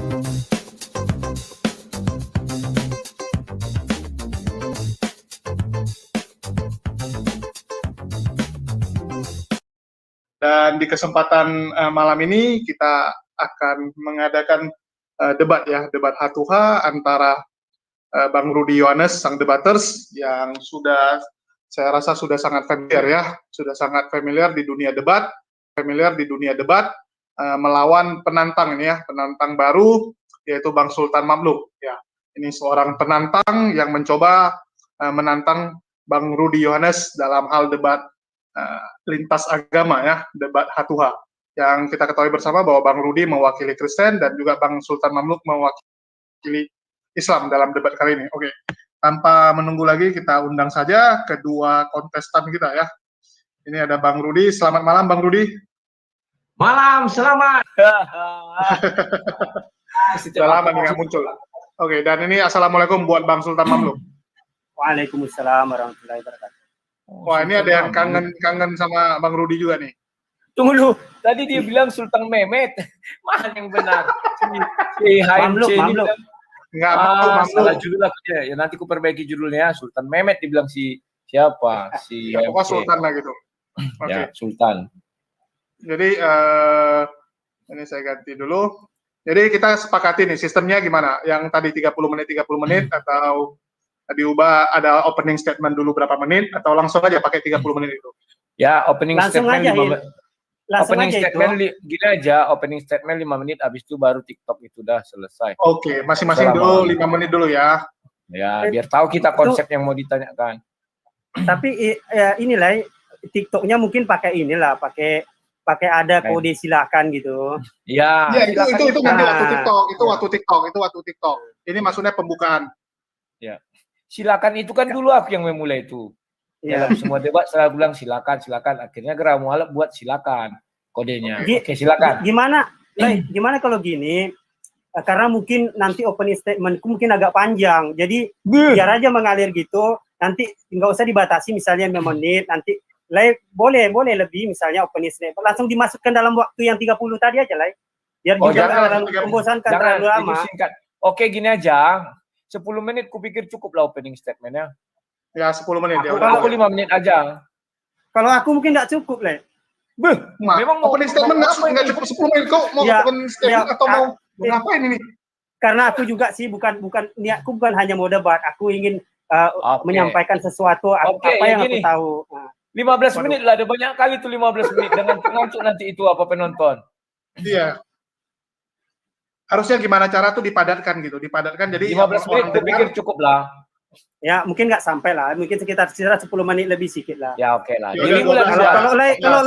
Dan di kesempatan malam ini kita akan mengadakan debat H2H antara Bang Rudi Yohanes, sang debaters, yang saya rasa sudah sangat familiar di dunia debat, melawan penantang penantang baru, yaitu Bang Sultan Mamluk. Ya, ini seorang penantang yang mencoba menantang Bang Rudi Yohanes dalam hal debat lintas agama, debat H2H. Yang kita ketahui bersama bahwa Bang Rudi mewakili Kristen dan juga Bang Sultan Mamluk mewakili Islam dalam debat kali ini. Oke, tanpa menunggu lagi kita undang saja kedua kontestan kita ya. Ini ada Bang Rudi. Selamat malam Bang Rudi. Malam, selamat. Selamat yang muncul. Oke, dan ini assalamualaikum buat Bang Sultan Mamluk. Waalaikumsalam warahmatullahi wabarakatuh. Wah, ini ada yang kangen sama Bang Rudi juga nih. Tunggu dulu, tadi dia bilang Sultan Mehmet. Mana yang benar? Si Mamluk. Enggak, Mamluk. Salah judul aku ya. Nanti ku perbaiki judulnya. Sultan Mehmet dibilang siapa? Si ya, pokoknya Sultan lah gitu. Okay. Ya, Sultan. Jadi ini saya ganti dulu. Jadi kita sepakati nih sistemnya gimana? Yang tadi 30 menit atau diubah ada opening statement dulu berapa menit atau langsung aja pakai 30 menit itu? Ya, opening langsung statement aja, 5 menit. Opening aja statement gini aja, opening statement 5 menit, habis itu baru TikTok itu udah selesai. Oke, masing-masing dulu 5 menit dulu ya. Ya, biar tahu kita konsep yang mau ditanyakan. Tapi inilah TikToknya mungkin pakai ada kode silakan gitu. Iya. Ya, itu nanti waktu TikTok. Ini maksudnya pembukaan. Ya. Silakan itu kan dulu aku yang memulai itu. Ya. Dalam semua debat selalu bilang silakan. Akhirnya Gerah Mualaf buat silakan kodenya. Oke, silakan. Gimana kalau gini? Karena mungkin nanti opening statementku mungkin agak panjang. Jadi biar aja mengalir gitu. Nanti nggak usah dibatasi misalnya 5 menit. Nanti boleh lebih misalnya opening statement langsung dimasukkan dalam waktu yang 30 tadi aja lah. Biar jangan membosankan terlalu lama. Oke, gini aja. 10 menit kupikir cukup lah opening statementnya. Ya 10 menit. Aku 5 menit aja. Kalau aku mungkin nggak cukup, Memang opening statement nggak cukup 10 menit. Kau mau opening statement atau mau ngapain ini? Karena aku juga sih bukan niatku bukan hanya mau debat. Aku ingin menyampaikan sesuatu apa yang aku tahu. 15 menit lah, ada banyak kali tuh 15 menit dengan pengantuk nanti itu apa penonton. Iya. Harusnya gimana cara tuh dipadatkan jadi 15 menit kupikir cukup lah. Ya mungkin nggak sampai lah, mungkin sekitar 10 menit lebih sedikit lah. Ya oke lah. Kalau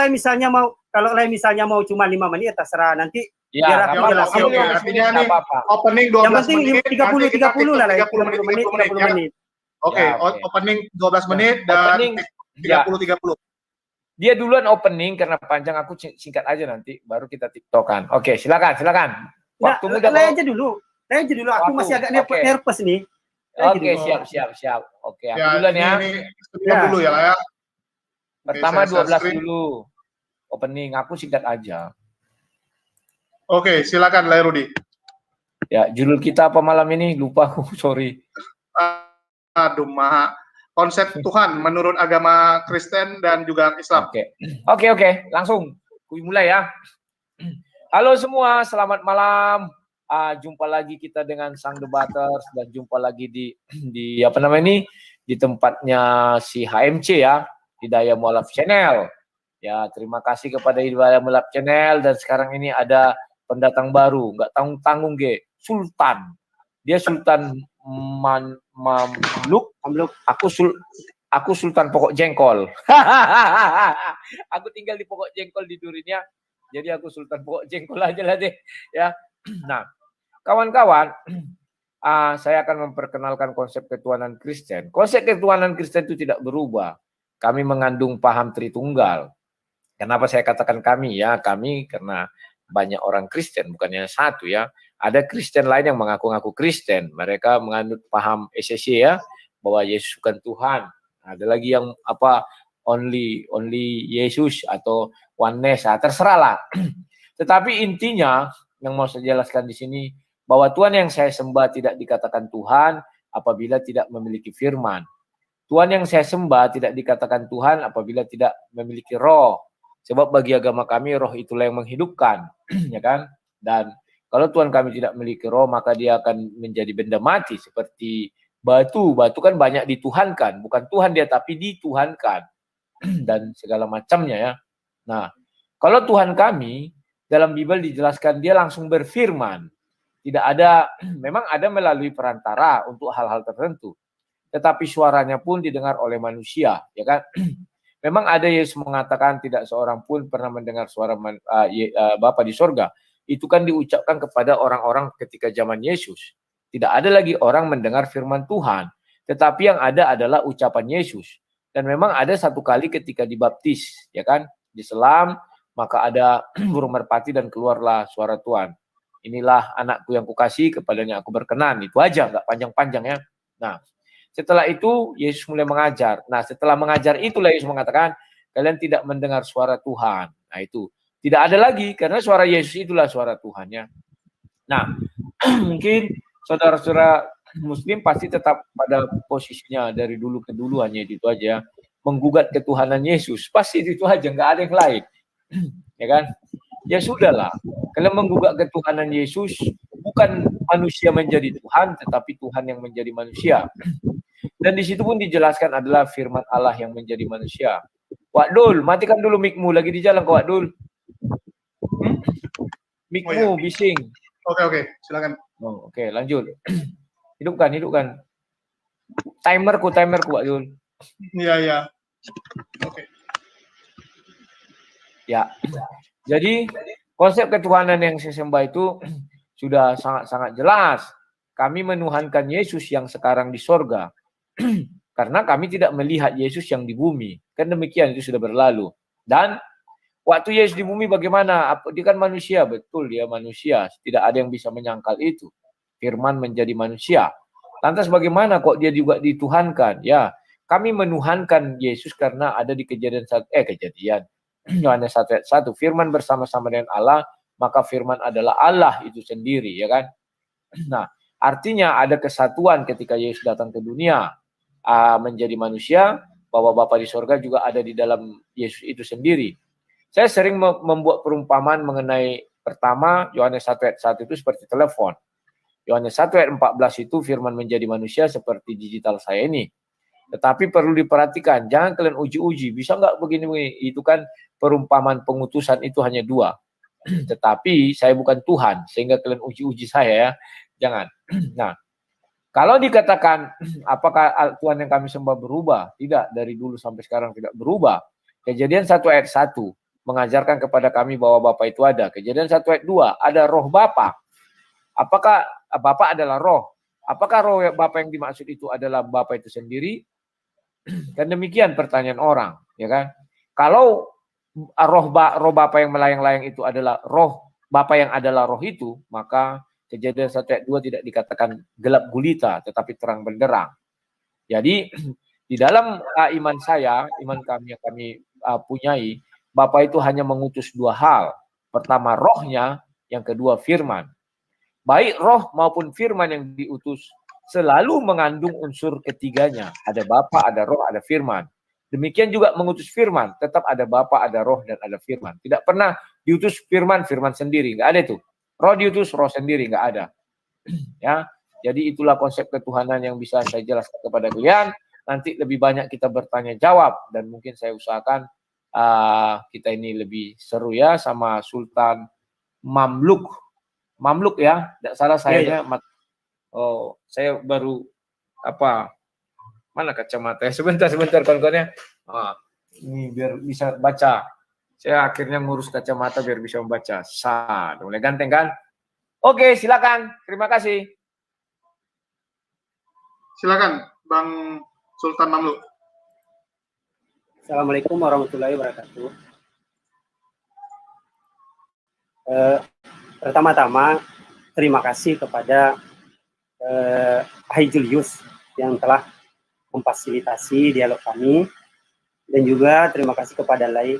misalnya mau cuma 5 menit ya terserah nanti. Ya, artinya nih opening 12 yang penting menit 30 lah 30 menit. Oke, opening 12 menit dan 30. Dia duluan opening karena panjang, aku singkat aja nanti baru kita TikTokan. Oke, silakan. Waktu aja dulu. Aku masih agak nervous nih. Oke, siap. Oke, aku duluan ya. Ini dulu ya. Pertama 12 dulu. Opening, aku singkat aja. Oke, silakan Rudi. Ya, judul kita apa malam ini? Lupa aku, sorry. Aduh, konsep Tuhan menurut agama Kristen dan juga Islam. Oke. Langsung, mulai ya. Halo semua, selamat malam. Jumpa lagi kita dengan sang debaters dan jumpa lagi di apa namanya ini di tempatnya si HMC ya, Hidayah Mualaf Channel. Ya, terima kasih kepada Hidayah Mualaf Channel dan sekarang ini ada pendatang baru, nggak tanggung Sultan. Dia Sultan Mamluk. Aku Sultan Pokok Jengkol. Aku tinggal di Pokok Jengkol di Durinnya. Jadi aku Sultan Pokok Jengkol aja lah deh ya. Nah, kawan-kawan, saya akan memperkenalkan konsep ketuhanan Kristen. Konsep ketuhanan Kristen itu tidak berubah. Kami mengandung paham Tritunggal. Kenapa saya katakan kami ya? Kami karena banyak orang Kristen, bukannya satu ya. Ada Kristen lain yang mengaku-ngaku Kristen. Mereka menganut paham ECC ya, bahwa Yesus bukan Tuhan. Ada lagi yang only Yesus atau oneness, terserah lah. Tetapi intinya yang mau saya jelaskan di sini bahwa Tuhan yang saya sembah tidak dikatakan Tuhan apabila tidak memiliki firman. Tuhan yang saya sembah tidak dikatakan Tuhan apabila tidak memiliki roh. Sebab bagi agama kami roh itulah yang menghidupkan, ya kan? Dan kalau Tuhan kami tidak memiliki roh, maka dia akan menjadi benda mati seperti batu. Batu kan banyak dituhankan, bukan Tuhan dia tapi dituhankan dan segala macamnya ya. Nah, kalau Tuhan kami dalam Bible dijelaskan dia langsung berfirman. Tidak ada, memang ada melalui perantara untuk hal-hal tertentu. Tetapi suaranya pun didengar oleh manusia, ya kan? Memang ada Yesus mengatakan tidak seorang pun pernah mendengar suara Bapa di sorga. Itu kan diucapkan kepada orang-orang ketika zaman Yesus. Tidak ada lagi orang mendengar firman Tuhan. Tetapi yang ada adalah ucapan Yesus. Dan memang ada satu kali ketika dibaptis, ya kan? Diselam, maka ada burung merpati dan keluarlah suara Tuhan. Inilah anakku yang kukasih, kepadanya aku berkenan. Itu aja, nggak panjang-panjang ya. Nah, setelah itu Yesus mulai mengajar. Nah, setelah mengajar itulah Yesus mengatakan, kalian tidak mendengar suara Tuhan. Nah, itu. Tidak ada lagi, karena suara Yesus itulah suara Tuhannya. Nah, mungkin saudara-saudara Muslim pasti tetap pada posisinya dari dulu ke dulu, hanya itu aja. Menggugat ketuhanan Yesus. Pasti itu aja, nggak ada yang lain. Ya kan? Ya sudahlah. Kalian menggugat ketuhanan Yesus, bukan manusia menjadi Tuhan, tetapi Tuhan yang menjadi manusia. Dan di situ pun dijelaskan adalah firman Allah yang menjadi manusia. Wak Dul, matikan dulu mic-mu, lagi di jalan kok Wak Dul. Mic-mu Oh, ya. bising. Oke, silakan. Oh, oke, lanjut. Hidupkan. Timerku Wak Dul. Iya. Oke. Ya. Jadi konsep ketuhanan yang saya sembah itu sudah sangat-sangat jelas. Kami menuhankan Yesus yang sekarang di sorga. Karena kami tidak melihat Yesus yang di bumi. Kan demikian, itu sudah berlalu. Dan waktu Yesus di bumi bagaimana? Dia kan manusia, betul dia manusia. Tidak ada yang bisa menyangkal itu. Firman menjadi manusia. Lantas bagaimana kok dia juga dituhankan? Ya, kami menuhankan Yesus karena ada di kejadian Yohanes 1 ayat 1, firman bersama-sama dengan Allah, maka firman adalah Allah itu sendiri, ya kan? Nah, artinya ada kesatuan ketika Yesus datang ke dunia menjadi manusia, bahwa Bapa di sorga juga ada di dalam Yesus itu sendiri. Saya sering membuat perumpamaan mengenai pertama, Yohanes 1 ayat 1 itu seperti telepon. Yohanes 1 ayat 14 itu firman menjadi manusia seperti digital saya ini. Tetapi perlu diperhatikan, jangan kalian uji-uji, bisa nggak begini-begini, itu kan perumpamaan pengutusan itu hanya 2. Tetapi saya bukan Tuhan, sehingga kalian uji-uji saya ya, jangan. Nah, kalau dikatakan apakah Tuhan yang kami sembah berubah? Tidak, dari dulu sampai sekarang tidak berubah. Kejadian 1 ayat 1 mengajarkan kepada kami bahwa Bapa itu ada. Kejadian 1 ayat 2 ada roh Bapa. Apakah Bapa adalah roh? Apakah roh Bapa yang dimaksud itu adalah Bapa itu sendiri? Kan demikian pertanyaan orang, ya kan? Kalau roh Bapa yang melayang-layang itu adalah roh Bapa yang adalah roh itu, maka Kejadian 1 ayat 2 tidak dikatakan gelap gulita, tetapi terang benderang. Jadi di dalam iman saya, iman kami yang kami punyai, Bapa itu hanya mengutus 2 hal. Pertama rohnya, yang kedua firman. Baik roh maupun firman yang diutus selalu mengandung unsur ketiganya. Ada Bapa, ada roh, ada firman. Demikian juga mengutus firman, tetap ada Bapa, ada roh, dan ada firman. Tidak pernah diutus firman sendiri, nggak ada itu. Roh diutus, roh sendiri, nggak ada. Ya, jadi itulah konsep ketuhanan yang bisa saya jelaskan kepada kalian. Nanti lebih banyak kita bertanya jawab, dan mungkin saya usahakan kita ini lebih seru ya sama Sultan Mamluk ya, tidak salah saya. Oh, saya baru mana kacamata? Sebentar kawan-kawannya. Ini biar bisa baca. Saya akhirnya ngurus kacamata biar bisa membaca. Mulai ganteng kan? Oke, silakan. Terima kasih. Silakan, Bang Sultan Mamluk. Assalamualaikum warahmatullahi wabarakatuh. Pertama-tama, terima kasih kepada Hai Julius yang telah memfasilitasi dialog kami, dan juga terima kasih kepada Lai,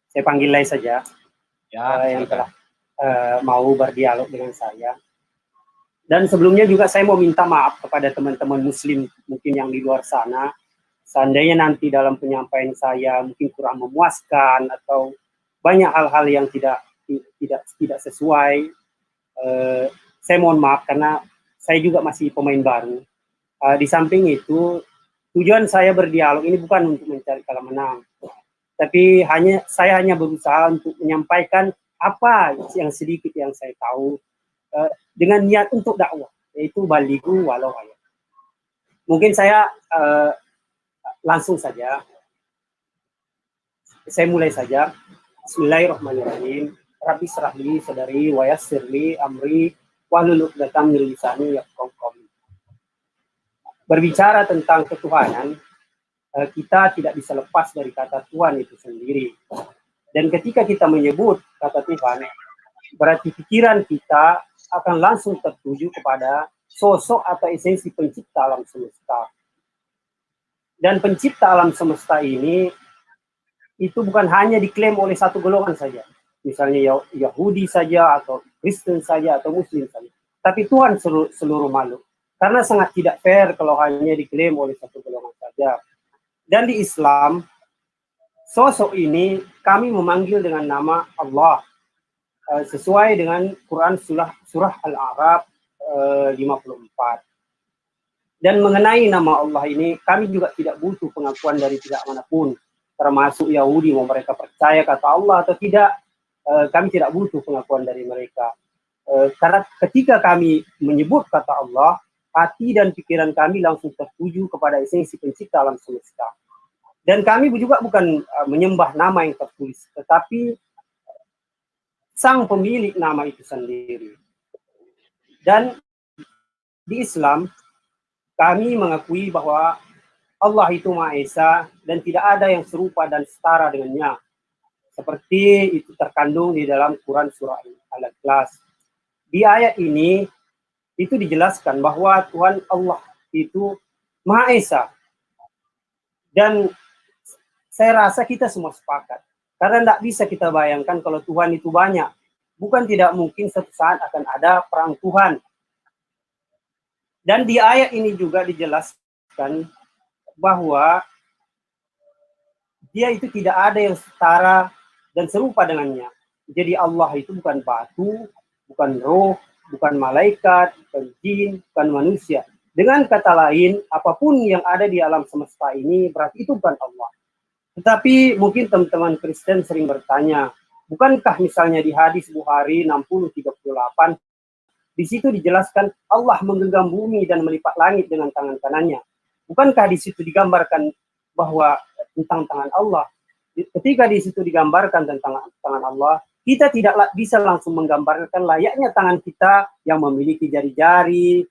saya panggil Lai saja, yang telah mau berdialog dengan saya. Dan sebelumnya juga saya mau minta maaf kepada teman-teman muslim mungkin yang di luar sana, seandainya nanti dalam penyampaian saya mungkin kurang memuaskan atau banyak hal-hal yang tidak sesuai, saya mohon maaf karena saya juga masih pemain baru. Di samping itu, tujuan saya berdialog ini bukan untuk mencari kalah menang, tapi saya hanya berusaha untuk menyampaikan apa yang sedikit yang saya tahu, dengan niat untuk dakwah, yaitu balighu walau ayat. Mungkin saya langsung saja, saya mulai saja. Bismillahirrahmanirrahim. Rabbi shrahli sadari wa yassirli amri wahlul 'uqdatam min lisani yafqahu qawli. Berbicara tentang ketuhanan, kita tidak bisa lepas dari kata Tuhan itu sendiri. Dan ketika kita menyebut kata Tuhan, berarti pikiran kita akan langsung tertuju kepada sosok atau esensi pencipta alam semesta. Dan pencipta alam semesta ini itu bukan hanya diklaim oleh satu golongan saja, misalnya Yahudi saja atau Kristen saja atau Muslim saja, tapi Tuhan seluruh makhluk. Karena sangat tidak fair kalau hanya diklaim oleh satu golongan saja. Dan di Islam, sosok ini kami memanggil dengan nama Allah, sesuai dengan Quran surah Al-A'raf 54. Dan mengenai nama Allah ini, kami juga tidak butuh pengakuan dari pihak manapun, termasuk Yahudi, mau mereka percaya kata Allah atau tidak, kami tidak butuh pengakuan dari mereka. Karena ketika kami menyebut kata Allah, hati dan pikiran kami langsung tertuju kepada esensi pencipta alam semesta. Dan kami juga bukan menyembah nama yang tertulis, tetapi sang pemilik nama itu sendiri. Dan di Islam, kami mengakui bahwa Allah itu Maha Esa dan tidak ada yang serupa dan setara dengannya. Seperti itu terkandung di dalam Quran surah Al-Ikhlas. Di ayat ini, itu dijelaskan bahwa Tuhan Allah itu Maha Esa. Dan saya rasa kita semua sepakat. Karena tidak bisa kita bayangkan kalau Tuhan itu banyak. Bukan tidak mungkin suatu saat akan ada perang Tuhan. Dan di ayat ini juga dijelaskan bahwa dia itu tidak ada yang setara dan serupa dengannya. Jadi Allah itu bukan batu, bukan roh, bukan malaikat, bukan jin, bukan manusia. Dengan kata lain, apapun yang ada di alam semesta ini berarti itu bukan Allah. Tetapi mungkin teman-teman Kristen sering bertanya, bukankah misalnya di hadis Bukhari 60:38, di situ dijelaskan Allah menggenggam bumi dan melipat langit dengan tangan kanannya. Bukankah di situ digambarkan bahwa tentang tangan Allah? Ketika di situ digambarkan tentang tangan Allah, kita tidak bisa langsung menggambarkan layaknya tangan kita yang memiliki jari-jari.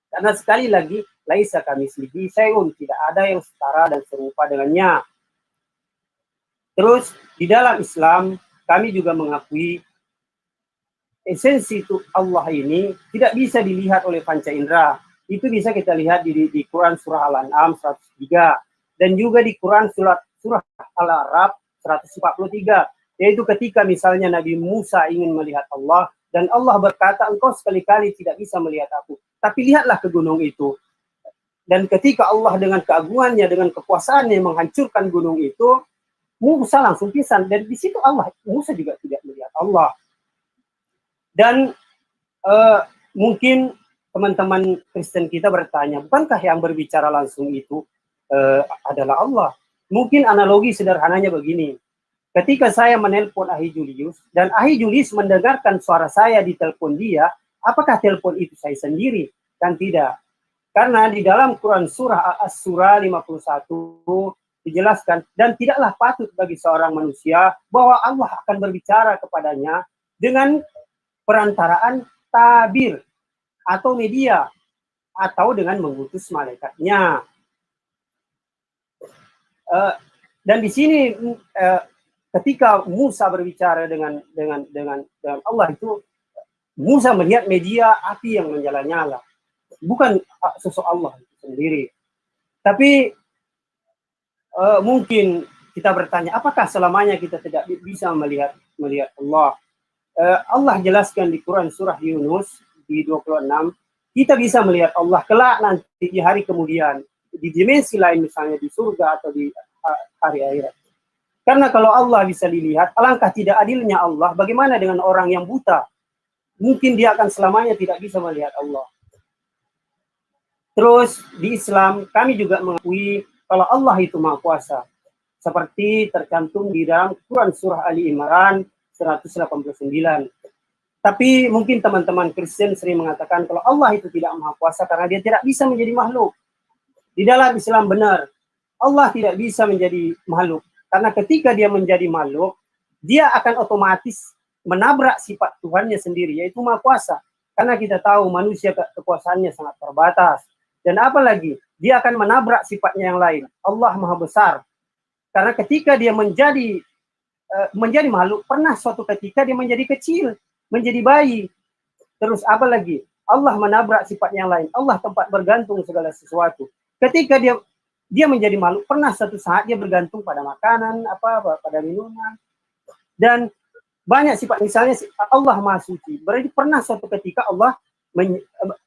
Karena sekali lagi, laisa kamitslihi syai'un, tidak ada yang setara dan serupa dengannya. Terus di dalam Islam kami juga mengakui esensi itu Allah ini tidak bisa dilihat oleh panca indera. Itu bisa kita lihat di Quran surah Al-An'am 103 dan juga di Quran surah Al-A'raf 143, yaitu ketika misalnya Nabi Musa ingin melihat Allah dan Allah berkata, engkau sekali-kali tidak bisa melihat aku, tapi lihatlah ke gunung itu. Dan ketika Allah dengan keagungannya, dengan kekuasaannya menghancurkan gunung itu, Musa langsung pingsan. Dan di situ Musa juga tidak melihat Allah. Dan mungkin teman-teman Kristen kita bertanya, bukankah yang berbicara langsung itu adalah Allah? Mungkin analogi sederhananya begini. Ketika saya menelpon Ahi Julius, dan Ahi Julius mendengarkan suara saya di telepon dia, apakah telepon itu saya sendiri? Kan tidak. Karena di dalam Quran surah As-Surah 51, dijelaskan, dan tidaklah patut bagi seorang manusia bahwa Allah akan berbicara kepadanya dengan perantaraan tabir atau media atau dengan mengutus malaikatnya. Dan di sini ketika Musa berbicara dengan Allah itu, Musa melihat media api yang menyala-nyala, bukan sosok Allah itu sendiri. Tapi mungkin kita bertanya, apakah selamanya kita tidak bisa melihat Allah? Allah jelaskan di Quran surah Yunus di 26, kita bisa melihat Allah kelak nanti di hari kemudian, di dimensi lain misalnya di surga atau di hari akhirat. Karena kalau Allah bisa dilihat, alangkah tidak adilnya Allah, bagaimana dengan orang yang buta? Mungkin dia akan selamanya tidak bisa melihat Allah. Terus di Islam, kami juga mengakui kalau Allah itu Maha Kuasa. Seperti tercantum di dalam Quran Surah Ali Imran 189. Tapi mungkin teman-teman Kristen sering mengatakan kalau Allah itu tidak Maha Kuasa karena dia tidak bisa menjadi makhluk. Di dalam Islam benar, Allah tidak bisa menjadi makhluk. Karena ketika dia menjadi makhluk, dia akan otomatis menabrak sifat Tuhannya sendiri, yaitu Maha Kuasa. Karena kita tahu manusia kekuasaannya sangat terbatas. Dan apalagi, dia akan menabrak sifatnya yang lain. Allah Maha Besar. Karena ketika dia menjadi makhluk, pernah suatu ketika dia menjadi kecil, menjadi bayi. Terus apa lagi? Allah menabrak sifat yang lain. Allah tempat bergantung segala sesuatu. Ketika dia menjadi makhluk, pernah suatu saat dia bergantung pada makanan, pada minuman. Dan banyak sifat, misalnya Allah Maha Suci. Berarti pernah suatu ketika Allah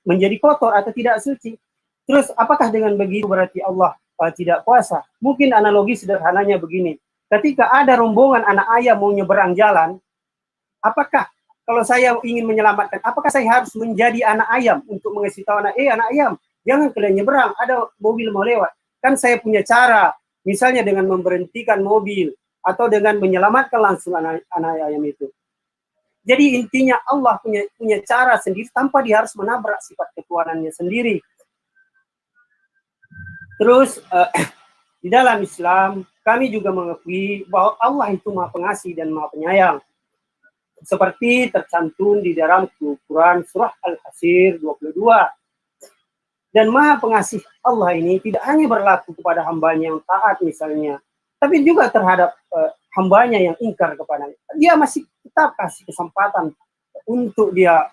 menjadi kotor atau tidak suci. Terus apakah dengan begitu berarti Allah tidak kuasa? Mungkin analogi sederhananya begini. Ketika ada rombongan anak ayam mau nyeberang jalan, apakah kalau saya ingin menyelamatkan, apakah saya harus menjadi anak ayam untuk mengasih tahu anak ayam, jangan kalian nyeberang, ada mobil mau lewat. Kan saya punya cara, misalnya dengan memberhentikan mobil, atau dengan menyelamatkan langsung anak ayam itu. Jadi intinya Allah punya cara sendiri tanpa dia harus menabrak sifat ketuhanannya sendiri. Terus di dalam Islam kami juga mengakui bahwa Allah itu Maha Pengasih dan Maha Penyayang. Seperti tercantum di dalam Quran Surah Al-Hashr 22. Dan Maha Pengasih Allah ini tidak hanya berlaku kepada hambanya yang taat misalnya, tapi juga terhadap hambanya yang ingkar kepadanya. Dia masih tetap kasih kesempatan untuk dia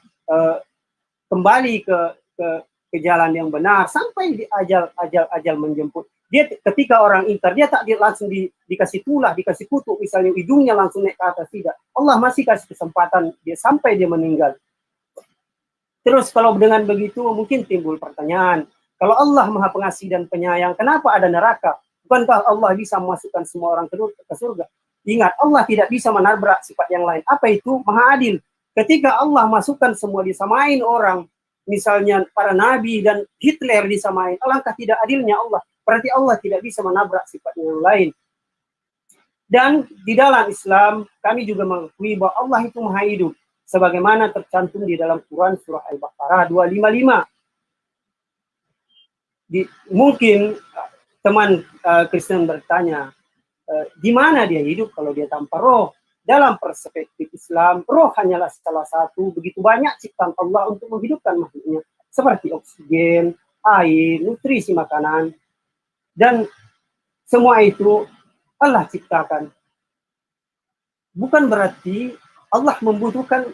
kembali ke jalan yang benar sampai di ajal menjemput. Dia ketika orang ingkar, dia tak langsung dikasih tulah, dikasih kutuk, misalnya hidungnya langsung naik ke atas, tidak. Allah masih kasih kesempatan dia sampai dia meninggal. Terus kalau dengan begitu mungkin timbul pertanyaan, kalau Allah Maha Pengasih dan Penyayang, kenapa ada neraka? Bukankah Allah bisa memasukkan semua orang ke surga? Ingat, Allah tidak bisa menabrak sifat yang lain. Apa itu? Maha Adil. Ketika Allah masukkan semua, disamain orang, misalnya para nabi dan Hitler disamain, alangkah tidak adilnya Allah. Berarti Allah tidak bisa menabrak sifat yang lain. Dan di dalam Islam, kami juga mengakui bahwa Allah itu Maha Hidup. Sebagaimana tercantum di dalam Quran Surah Al-Baqarah 255. Mungkin teman Kristen bertanya, di mana dia hidup kalau dia tanpa roh? Dalam perspektif Islam, roh hanyalah salah satu begitu banyak ciptaan Allah untuk menghidupkan makhluknya. Seperti oksigen, air, nutrisi makanan. Dan semua itu Allah ciptakan. Bukan berarti Allah membutuhkan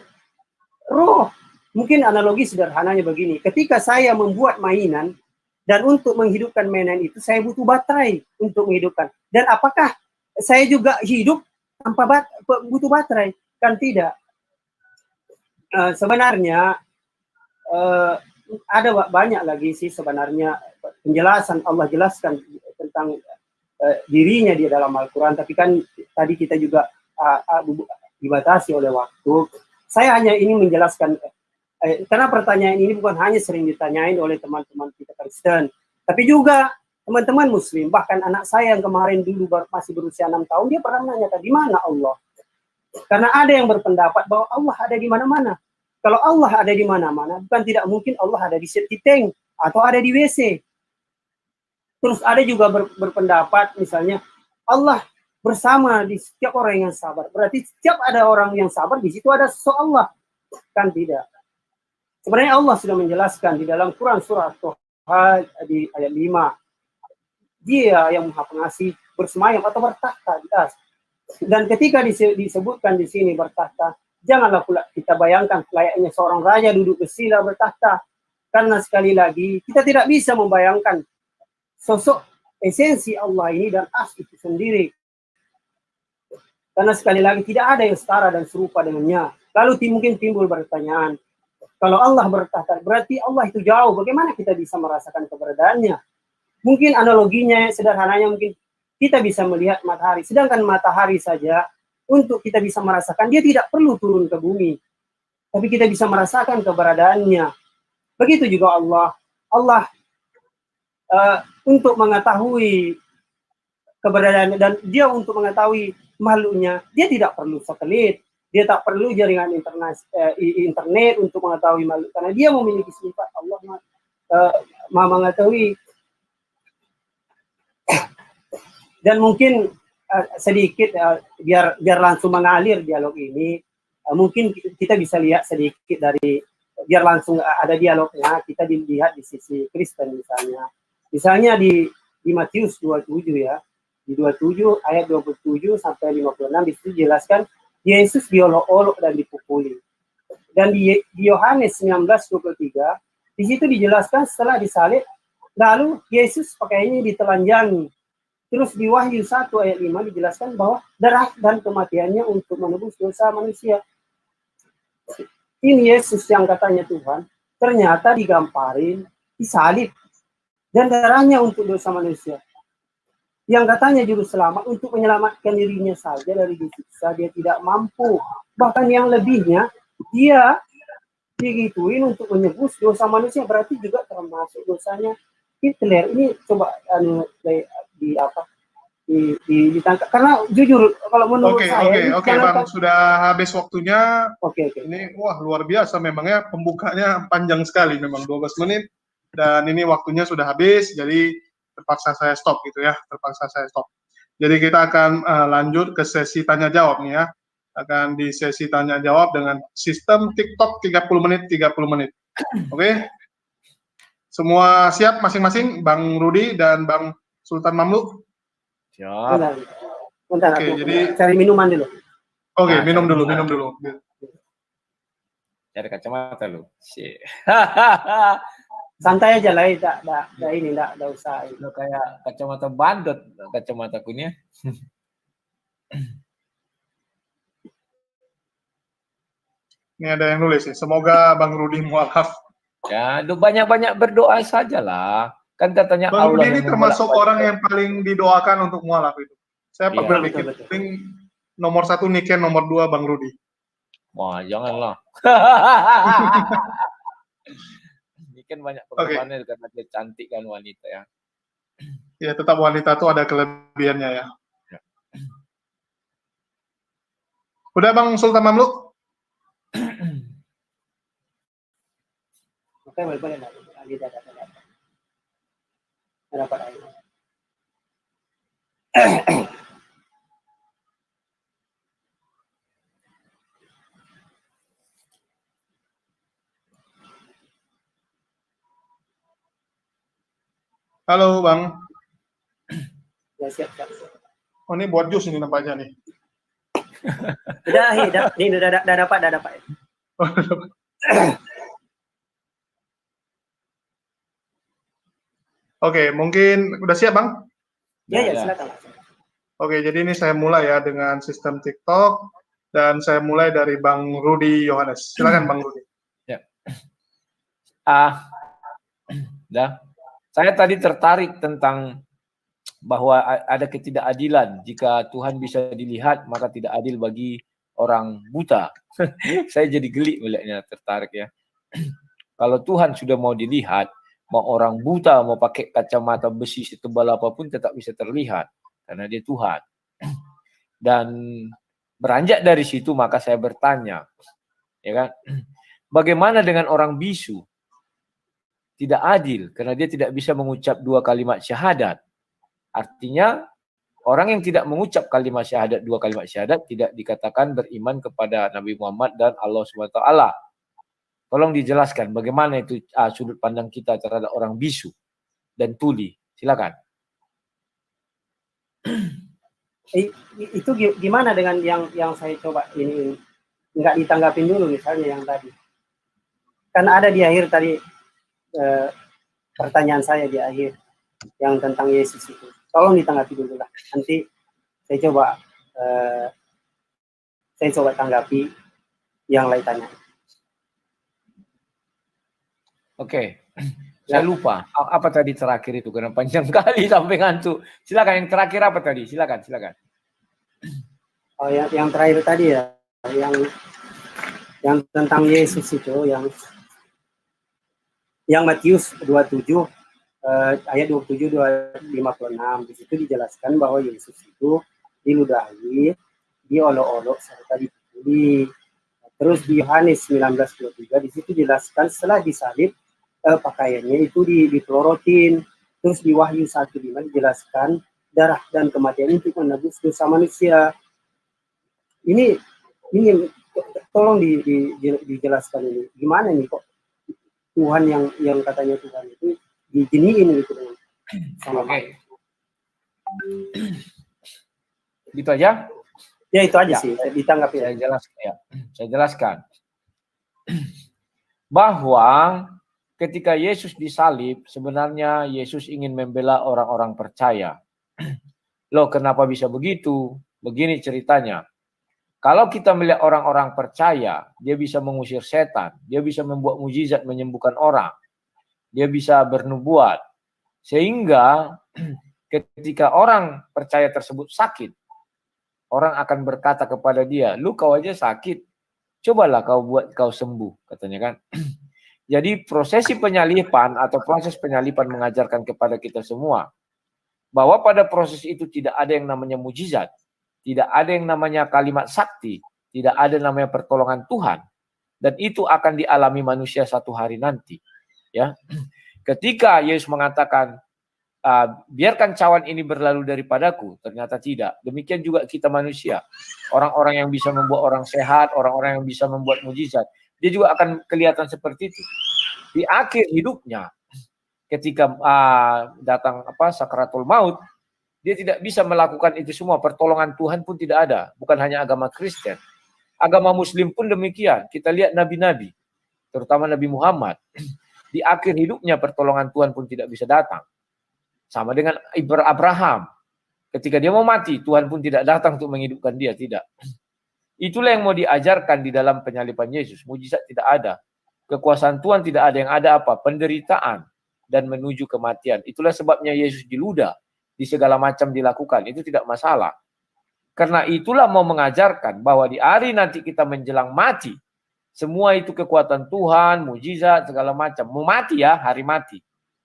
roh. Mungkin analogi sederhananya begini. Ketika saya membuat mainan, dan untuk menghidupkan mainan itu, saya butuh baterai untuk menghidupkan. Dan apakah saya juga hidup tanpa butuh baterai? Kan tidak. Sebenarnya, ada banyak lagi sih sebenarnya penjelasan Allah jelaskan tentang dirinya di dalam Al-Quran. Tapi kan tadi kita juga dibatasi oleh waktu. Saya hanya ingin menjelaskan, karena pertanyaan ini bukan hanya sering ditanyain oleh teman-teman kita Kristen, tapi juga teman-teman Muslim. Bahkan anak saya yang kemarin dulu masih berusia 6 tahun, dia pernah menanyakan, di mana Allah? Karena ada yang berpendapat bahwa Allah ada di mana-mana. Kalau Allah ada di mana-mana, bukan tidak mungkin Allah ada di septic tank atau ada di WC. Terus ada juga berpendapat misalnya Allah bersama di setiap orang yang sabar. Berarti setiap ada orang yang sabar, di situ ada sosok Allah. Kan tidak. Sebenarnya Allah sudah menjelaskan di dalam Quran surah Toha di ayat 5. Dia yang Maha Pengasih bersemayam atau bertahta di atas. Dan ketika disebutkan di sini bertahta, janganlah pula kita bayangkan layaknya seorang raja duduk bersila bertahta. Karena sekali lagi kita tidak bisa membayangkan sosok esensi Allah ini dan as itu sendiri. Karena sekali lagi tidak ada yang setara dan serupa dengannya. Lalu mungkin timbul pertanyaan, Kalau Allah bertahta, berarti Allah itu jauh. Bagaimana kita bisa merasakan keberadaannya? Mungkin analoginya, sederhananya mungkin kita bisa melihat matahari. Sedangkan matahari saja, untuk kita bisa merasakan, dia tidak perlu turun ke bumi. Tapi kita bisa merasakan keberadaannya. Begitu juga Allah. Allah untuk mengetahui keberadaannya, dan dia untuk mengetahui makhluknya, dia tidak perlu satelit. Dia tak perlu jaringan internet untuk mengetahui makhluk, karena dia memiliki sifat. Allah mengetahui. Dan mungkin sedikit biar langsung mengalir dialog ini, mungkin kita bisa lihat sedikit dari, biar langsung ada dialognya, kita dilihat di sisi Kristen misalnya di Matius 27 ya, di 27 ayat 27 sampai 56 di situ jelaskan Yesus diolok-olok dan dipukuli. Dan di Yohanes 19:23 di situ dijelaskan setelah disalib, lalu Yesus pakaiannya ditelanjangi. Terus di Wahyu 1 ayat 5 dijelaskan bahwa darah dan kematiannya untuk menebus dosa manusia. Ini Yesus yang katanya Tuhan, ternyata digamparin, disalib, dan darahnya untuk dosa manusia. Yang katanya juru selamat untuk menyelamatkan dirinya saja dari disiksa, dia tidak mampu. Bahkan yang lebihnya, dia digituin untuk menebus dosa manusia, berarti juga termasuk dosanya Hitler. Ini coba ditangkap, karena jujur kalau menurut saya Oke, Bang, sudah habis waktunya. Oke. Ini wah luar biasa memangnya, pembukanya panjang sekali memang 12 menit, dan ini waktunya sudah habis, jadi terpaksa saya stop gitu ya, Jadi kita akan lanjut ke sesi tanya jawab nih ya. Akan di sesi tanya jawab dengan sistem TikTok 30 menit. Oke? Semua siap masing-masing, Bang Rudi dan Bang Sultan Mamluk? Siap. Bentar, Oke, jadi cari minuman dulu. Oke, Nah, minum dulu. Cari kacamata lu. Santai aja lah, tidak usah. Lu kayak kacamata bandot, kacamata kunya. Ini ada yang nulis nih, semoga Bang Rudi mualaf. Ya, lu banyak-banyak berdoa sajalah. Kan katanya Bang Allah Rudi ini yang termasuk membolak-balik. orang yang paling didoakan untuk mualaf itu. Saya Iya. pernah bikin link nomor 1 Niken, nomor 2 Bang Rudi. Wah, janganlah. Ini kan banyak penggemarnya karena dia cantik kan wanita ya. Ya, tetap wanita tuh ada kelebihannya ya. Udah Bang Sultan Mamluk? Oke, boleh. Dapat air. Halo Bang. Ya, siap. Oh, ini buat jus ini nampaknya nih. Udah dapat. Oke, mungkin udah siap Bang? Ya, silakan. Oke, jadi ini saya mulai ya dengan sistem TikTok, dan saya mulai dari Bang Rudi Yohanes. Silakan Bang Rudi. Ya. Saya tadi tertarik tentang bahwa ada ketidakadilan. Jika Tuhan bisa dilihat, maka tidak adil bagi orang buta. Saya jadi geli melihatnya, tertarik ya. Kalau Tuhan sudah mau dilihat, mau orang buta, mau pakai kacamata besi setebal apapun tetap bisa terlihat. Karena dia Tuhan. Dan beranjak dari situ maka saya bertanya, ya kan, bagaimana dengan orang bisu? Tidak adil karena dia tidak bisa mengucap 2 kalimat syahadat. Artinya orang yang tidak mengucap kalimat syahadat, 2 kalimat syahadat tidak dikatakan beriman kepada Nabi Muhammad dan Allah SWT. Tolong dijelaskan bagaimana itu sudut pandang kita terhadap orang bisu dan tuli. Silakan. Itu gimana dengan yang saya coba ini nggak ditanggapin dulu, misalnya yang tadi. Karena ada di akhir tadi pertanyaan saya di akhir yang tentang Yesus itu. Tolong ditanggapi dulu lah. Nanti saya coba tanggapi yang lain tanya. Oke. Saya lupa apa tadi terakhir itu karena panjang kali sampai ngantuk. Silakan yang terakhir apa tadi? Silakan. Oh, yang terakhir tadi ya, yang tentang Yesus itu, yang Matius 27 ayat 27 56. Di situ dijelaskan bahwa Yesus itu diludahi, diolok-olok serta dipukuli. Terus di Yohanes 19:23 di situ dijelaskan setelah disalib pakaiannya itu dipelorotin. Terus di Wahyu 1:5 dijelaskan darah dan kematian untuk menebus dosa manusia. Ini tolong dijelaskan ini. Gimana nih kok Tuhan yang katanya Tuhan itu diginiin gitu sama Oke. Gitu aja? Ya itu aja Ya. sih, ditanggapi. Saya jelaskan. Bahwa ketika Yesus disalib, sebenarnya Yesus ingin membela orang-orang percaya. Loh, kenapa bisa begitu? Begini ceritanya. Kalau kita melihat orang-orang percaya, dia bisa mengusir setan, dia bisa membuat mujizat menyembuhkan orang, dia bisa bernubuat. Sehingga ketika orang percaya tersebut sakit, orang akan berkata kepada dia, lu kau aja sakit, cobalah kau buat kau sembuh, katanya kan. Jadi prosesi penyalipan atau proses penyalipan mengajarkan kepada kita semua bahwa pada proses itu tidak ada yang namanya mujizat, tidak ada yang namanya kalimat sakti, tidak ada yang namanya pertolongan Tuhan, dan itu akan dialami manusia satu hari nanti. Ya, ketika Yesus mengatakan, biarkan cawan ini berlalu daripadaku, ternyata tidak. Demikian juga kita manusia, orang-orang yang bisa membuat orang sehat, orang-orang yang bisa membuat mujizat, dia juga akan kelihatan seperti itu. Di akhir hidupnya, ketika datang sakaratul maut, dia tidak bisa melakukan itu semua. Pertolongan Tuhan pun tidak ada. Bukan hanya agama Kristen, agama Muslim pun demikian. Kita lihat nabi-nabi, terutama Nabi Muhammad, di akhir hidupnya pertolongan Tuhan pun tidak bisa datang. Sama dengan Abraham, ketika dia mau mati, Tuhan pun tidak datang untuk menghidupkan dia, tidak. Itulah yang mau diajarkan di dalam penyalipan Yesus. Mujizat tidak ada, kekuasaan Tuhan tidak ada, yang ada apa? Penderitaan dan menuju kematian. Itulah sebabnya Yesus diludah, di segala macam dilakukan, itu tidak masalah. Karena itulah mau mengajarkan bahwa di hari nanti kita menjelang mati, semua itu kekuatan Tuhan, mujizat, segala macam. Mau mati ya, hari mati.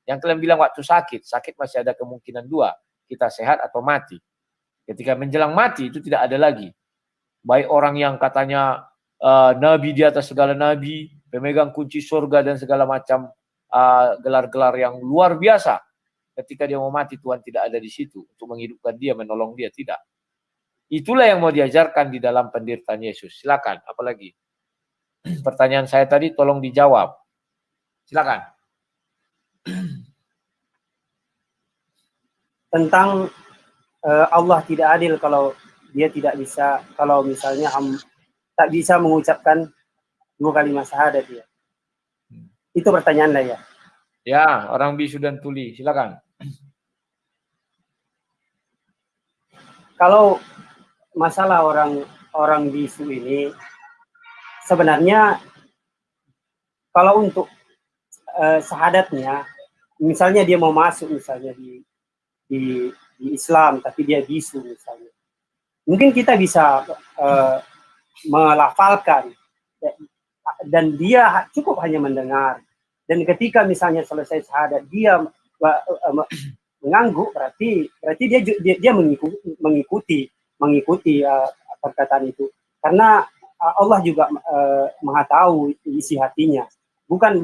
Yang kalian bilang waktu sakit masih ada kemungkinan dua, kita sehat atau mati. Ketika menjelang mati itu tidak ada lagi. Baik orang yang katanya nabi di atas segala nabi, pemegang kunci surga dan segala macam gelar-gelar yang luar biasa. Ketika dia mau mati, Tuhan tidak ada di situ untuk menghidupkan dia, menolong dia, tidak. Itulah yang mau diajarkan di dalam penderitaan Yesus. Silakan, apalagi? Pertanyaan saya tadi tolong dijawab. Silakan. Tentang Allah tidak adil kalau dia tidak bisa, kalau misalnya tak bisa mengucapkan 2 kalimat syahadat dia. Itu pertanyaan lah ya. Ya, orang bisu dan tuli, silakan. Kalau masalah orang bisu ini, sebenarnya kalau untuk syahadatnya, misalnya dia mau masuk misalnya di Islam, tapi dia bisu misalnya, mungkin kita bisa melafalkan, dan dia cukup hanya mendengar. Dan ketika misalnya selesai syahadat dia mengangguk, berarti dia mengikuti perkataan itu, karena Allah juga Maha tahu isi hatinya. Bukan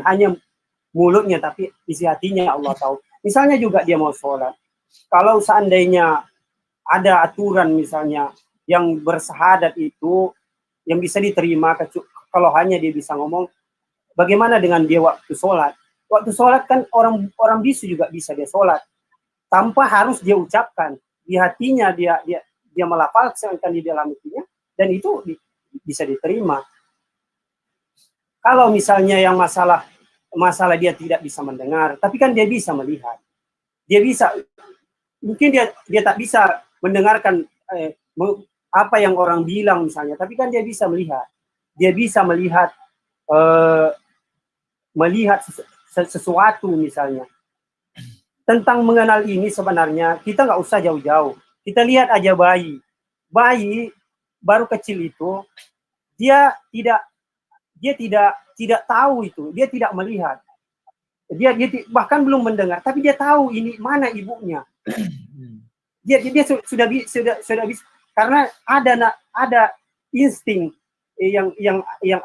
hanya mulutnya, tapi isi hatinya Allah tahu. Misalnya juga dia mau sholat, kalau seandainya ada aturan misalnya yang bersyahadat itu yang bisa diterima, kalau hanya dia bisa ngomong, bagaimana dengan dia waktu sholat? Waktu sholat kan orang bisu juga bisa dia sholat tanpa harus dia ucapkan, di hatinya dia melafalkan di dalam hatinya, dan itu bisa diterima. Kalau misalnya yang masalah dia tidak bisa mendengar, tapi kan dia bisa melihat, dia bisa, mungkin dia tak bisa mendengarkan apa yang orang bilang misalnya, tapi kan dia bisa melihat. dia bisa melihat sesuatu misalnya. Tentang mengenal ini sebenarnya kita nggak usah jauh-jauh. Kita lihat aja bayi. Bayi baru kecil itu dia tidak tahu itu, dia tidak melihat. Dia bahkan belum mendengar, tapi dia tahu ini mana ibunya. Dia sudah bisa, karena ada insting yang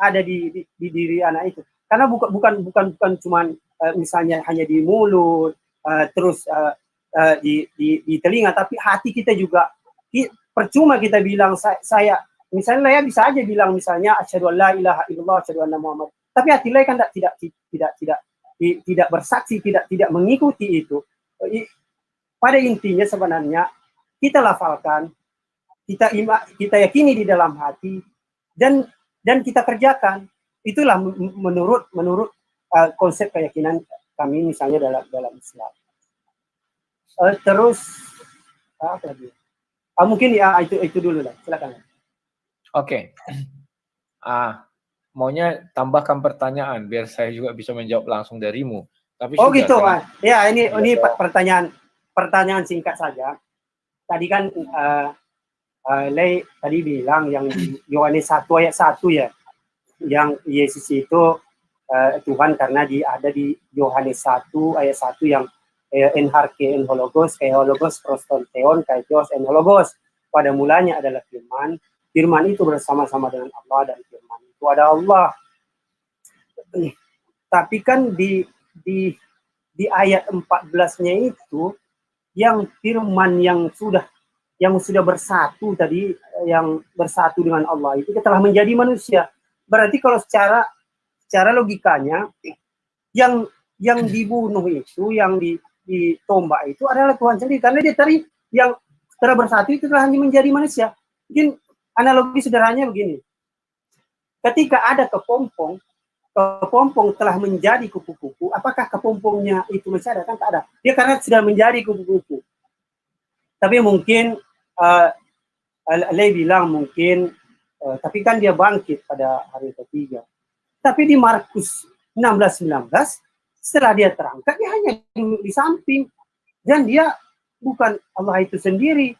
ada di diri anak itu. Karena bukan cuman misalnya hanya di mulut, terus di telinga, tapi hati kita juga. Percuma kita bilang saya misalnya Lea bisa aja bilang misalnya asyhadu an la ilaha illallah asyhadu anna Muhammad, tapi hati Lea kan tidak bersaksi, tidak mengikuti itu. Pada intinya sebenarnya kita lafalkan, kita yakini di dalam hati, dan kita kerjakan. Itulah menurut konsep keyakinan kami misalnya dalam Islam. Terus apa lagi? Mungkin ya itu dulu lah. Silakan. Oke. Maunya tambahkan pertanyaan biar saya juga bisa menjawab langsung darimu. Tapi oh sudah, gitu, ya ini pertanyaan singkat saja. Tadi kan Lei tadi bilang yang Yohanes 1 ayat 1 ya, yang Yesus itu Tuhan karena ada di Yohanes 1 ayat 1 yang en harke en hologos, kai hologos proston theon, kai theos en hologos. Pada mulanya adalah firman, firman itu bersama-sama dengan Allah dan firman itu ada Allah. Tapi kan di ayat 14-nya itu yang firman yang sudah bersatu tadi, yang bersatu dengan Allah itu telah menjadi manusia. Berarti kalau secara logikanya yang dibunuh itu, yang ditombak itu adalah Tuhan sendiri, karena dia tadi yang telah bersatu itu telah menjadi manusia. Mungkin analogi sederhananya begini. Ketika ada kepompong telah menjadi kupu-kupu, apakah kepompongnya itu masih ada? Kan tak ada. Dia karena sudah menjadi kupu-kupu. Tapi mungkin Lei bilang mungkin, tapi kan dia bangkit pada hari ketiga. Tapi di Markus 16:19, setelah dia terangkat, dia hanya di samping. Dan dia bukan Allah itu sendiri.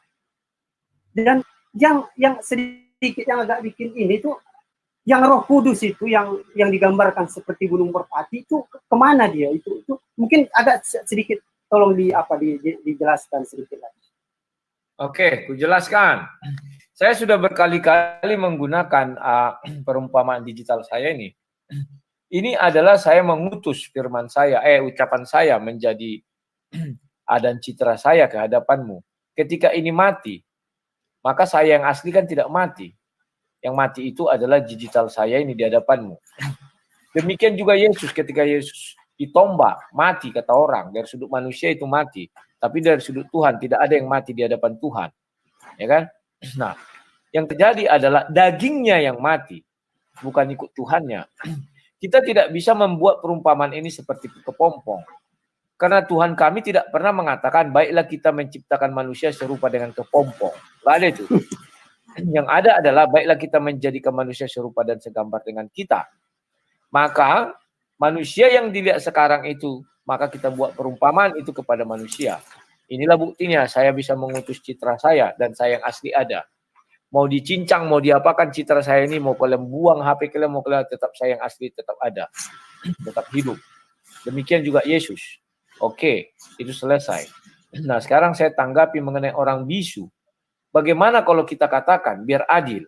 Dan yang sedikit yang agak bikin ini tuh, yang Roh Kudus itu yang digambarkan seperti gunung merpati itu kemana dia? Itu mungkin agak sedikit tolong dijelaskan sedikit lagi. Oke, kujelaskan. Saya sudah berkali-kali menggunakan perumpamaan digital saya ini. Ini adalah saya mengutus firman saya, ucapan saya menjadi dan citra saya ke hadapanmu. Ketika ini mati, maka saya yang asli kan tidak mati. Yang mati itu adalah digital saya ini di hadapanmu. Demikian juga Yesus, ketika Yesus ditombak, mati kata orang. Dari sudut manusia itu mati. Tapi dari sudut Tuhan tidak ada yang mati di hadapan Tuhan. Ya kan? Nah, yang terjadi adalah dagingnya yang mati. Bukan ikut Tuhannya. Kita tidak bisa membuat perumpamaan ini seperti kepompong. Karena Tuhan kami tidak pernah mengatakan, baiklah kita menciptakan manusia serupa dengan kepompong. Tidak ada itu. Yang ada adalah, baiklah kita menjadikan manusia serupa dan segambar dengan kita. Maka, manusia yang dilihat sekarang itu, maka kita buat perumpamaan itu kepada manusia. Inilah buktinya, saya bisa mengutus citra saya, dan saya yang asli ada. Mau dicincang, mau diapakan citra saya ini, mau kalian buang HP kalian, mau kalian tetap saya yang asli, tetap ada. Tetap hidup. Demikian juga Yesus. Oke, itu selesai. Nah, sekarang saya tanggapi mengenai orang bisu. Bagaimana kalau kita katakan, biar adil,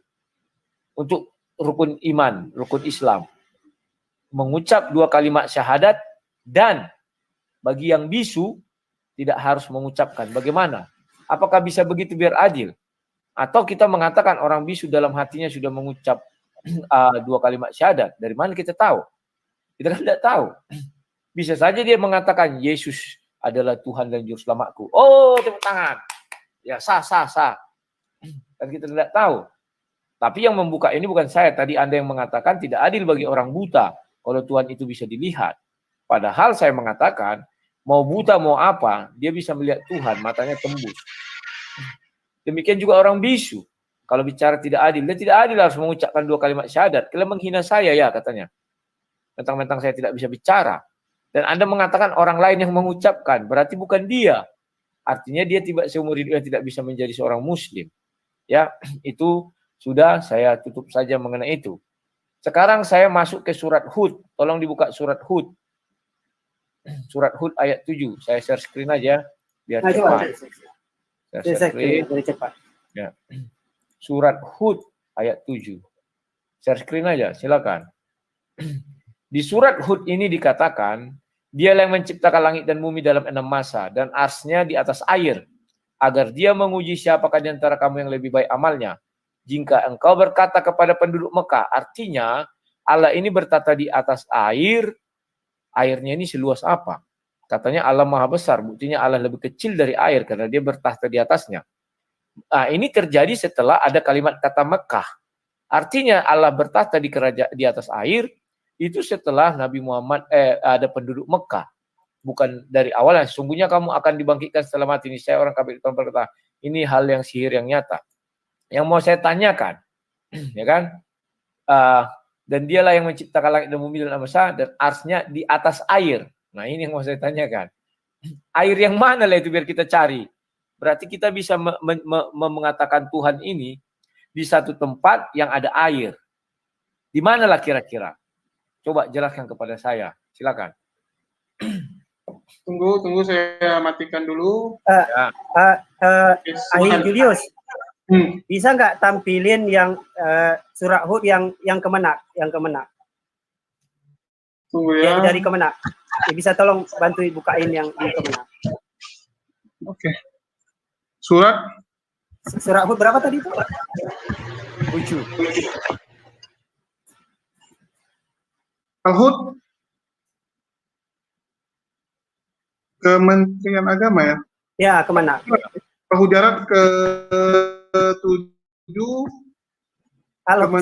untuk rukun iman, rukun Islam, mengucap 2 kalimat syahadat, dan bagi yang bisu, tidak harus mengucapkan. Bagaimana? Apakah bisa begitu biar adil? Atau kita mengatakan orang bisu dalam hatinya sudah mengucap 2 kalimat syahadat. Dari mana kita tahu? Kita kan tidak tahu. Bisa saja dia mengatakan Yesus adalah Tuhan dan Juru Selamatku. Oh, tepuk tangan. Ya, sah. Dan kita tidak tahu. Tapi yang membuka ini bukan saya. Tadi Anda yang mengatakan tidak adil bagi orang buta kalau Tuhan itu bisa dilihat. Padahal saya mengatakan mau buta mau apa, dia bisa melihat Tuhan, matanya tembus. Demikian juga orang bisu. Kalau bicara tidak adil, dia tidak adil harus mengucapkan 2 kalimat syahadat. Kalian menghina saya ya katanya. Mentang-mentang saya tidak bisa bicara. Dan Anda mengatakan orang lain yang mengucapkan, berarti bukan dia. Artinya dia seumur hidupnya tidak bisa menjadi seorang muslim. Ya, itu sudah saya tutup saja mengenai itu. Sekarang saya masuk ke surat Hud. Tolong dibuka surat Hud. Surat Hud ayat 7. Saya share screen aja biar cepat. Saya share screen. Cepat. Ya. Surat Hud ayat 7. Share screen aja, silakan. Di surat Hud ini dikatakan, Dialah yang menciptakan langit dan bumi dalam 6 masa dan arsy-Nya di atas air, agar Dia menguji siapakah di antara kamu yang lebih baik amalnya. Jika engkau berkata kepada penduduk Mekah, artinya Allah ini bertata di atas air, airnya ini seluas apa? Katanya Allah Maha Besar, buktinya Allah lebih kecil dari air karena Dia bertahta di atasnya. Nah, ini terjadi setelah ada kalimat kata Mekah. Artinya Allah bertahta di kerajaan di atas air itu setelah Nabi Muhammad ada penduduk Mekah. Bukan dari awalnya. Sungguhnya kamu akan dibangkitkan setelah mati. Ini saya orang kafir berkata, ini hal yang sihir yang nyata. Yang mau saya tanyakan, ya kan? Dan Dialah yang menciptakan langit dan bumi dalam masa dan arsy-Nya di atas air. Nah, ini yang mau saya tanyakan. Air yang mana lah itu biar kita cari? Berarti kita bisa mengatakan Tuhan ini di satu tempat yang ada air. Di manalah kira-kira? Coba jelaskan kepada saya. Silakan. Tunggu saya matikan dulu. Ahil Julius, bisa nggak tampilin yang surat Hud yang Kemenak, Tunggu yang ya. dari Kemenak. Ya, bisa tolong bantu bukain yang di Kemenak. Oke. Surat Hud berapa tadi itu? 7. Al-Hud, Kementerian Agama ya. Ya, Kemenak. Al-Hujarat ke-7.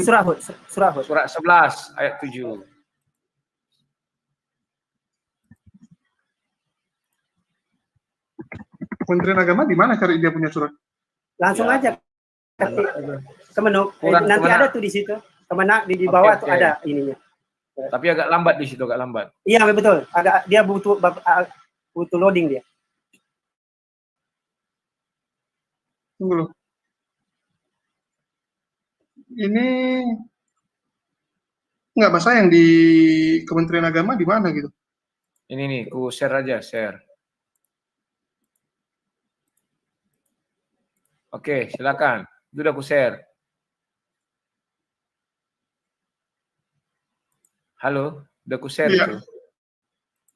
Surah Hud. Surat 11 ayat 7. Kementerian Agama di mana cari dia punya surat? Langsung Ya. aja ketik Kemenuk. Kemenak. Ada tuh di situ. Kemenak di bawah tuh ada ininya. Tapi agak lambat di situ, agak lambat. Iya, betul. Agak dia butuh loading dia. Tunggu loh. Ini nggak bahasa yang di Kementerian Agama di mana gitu? Ini nih, ku share aja, share. Oke, silakan. Itu udah ku share. Halo, udah ku share Iya. itu.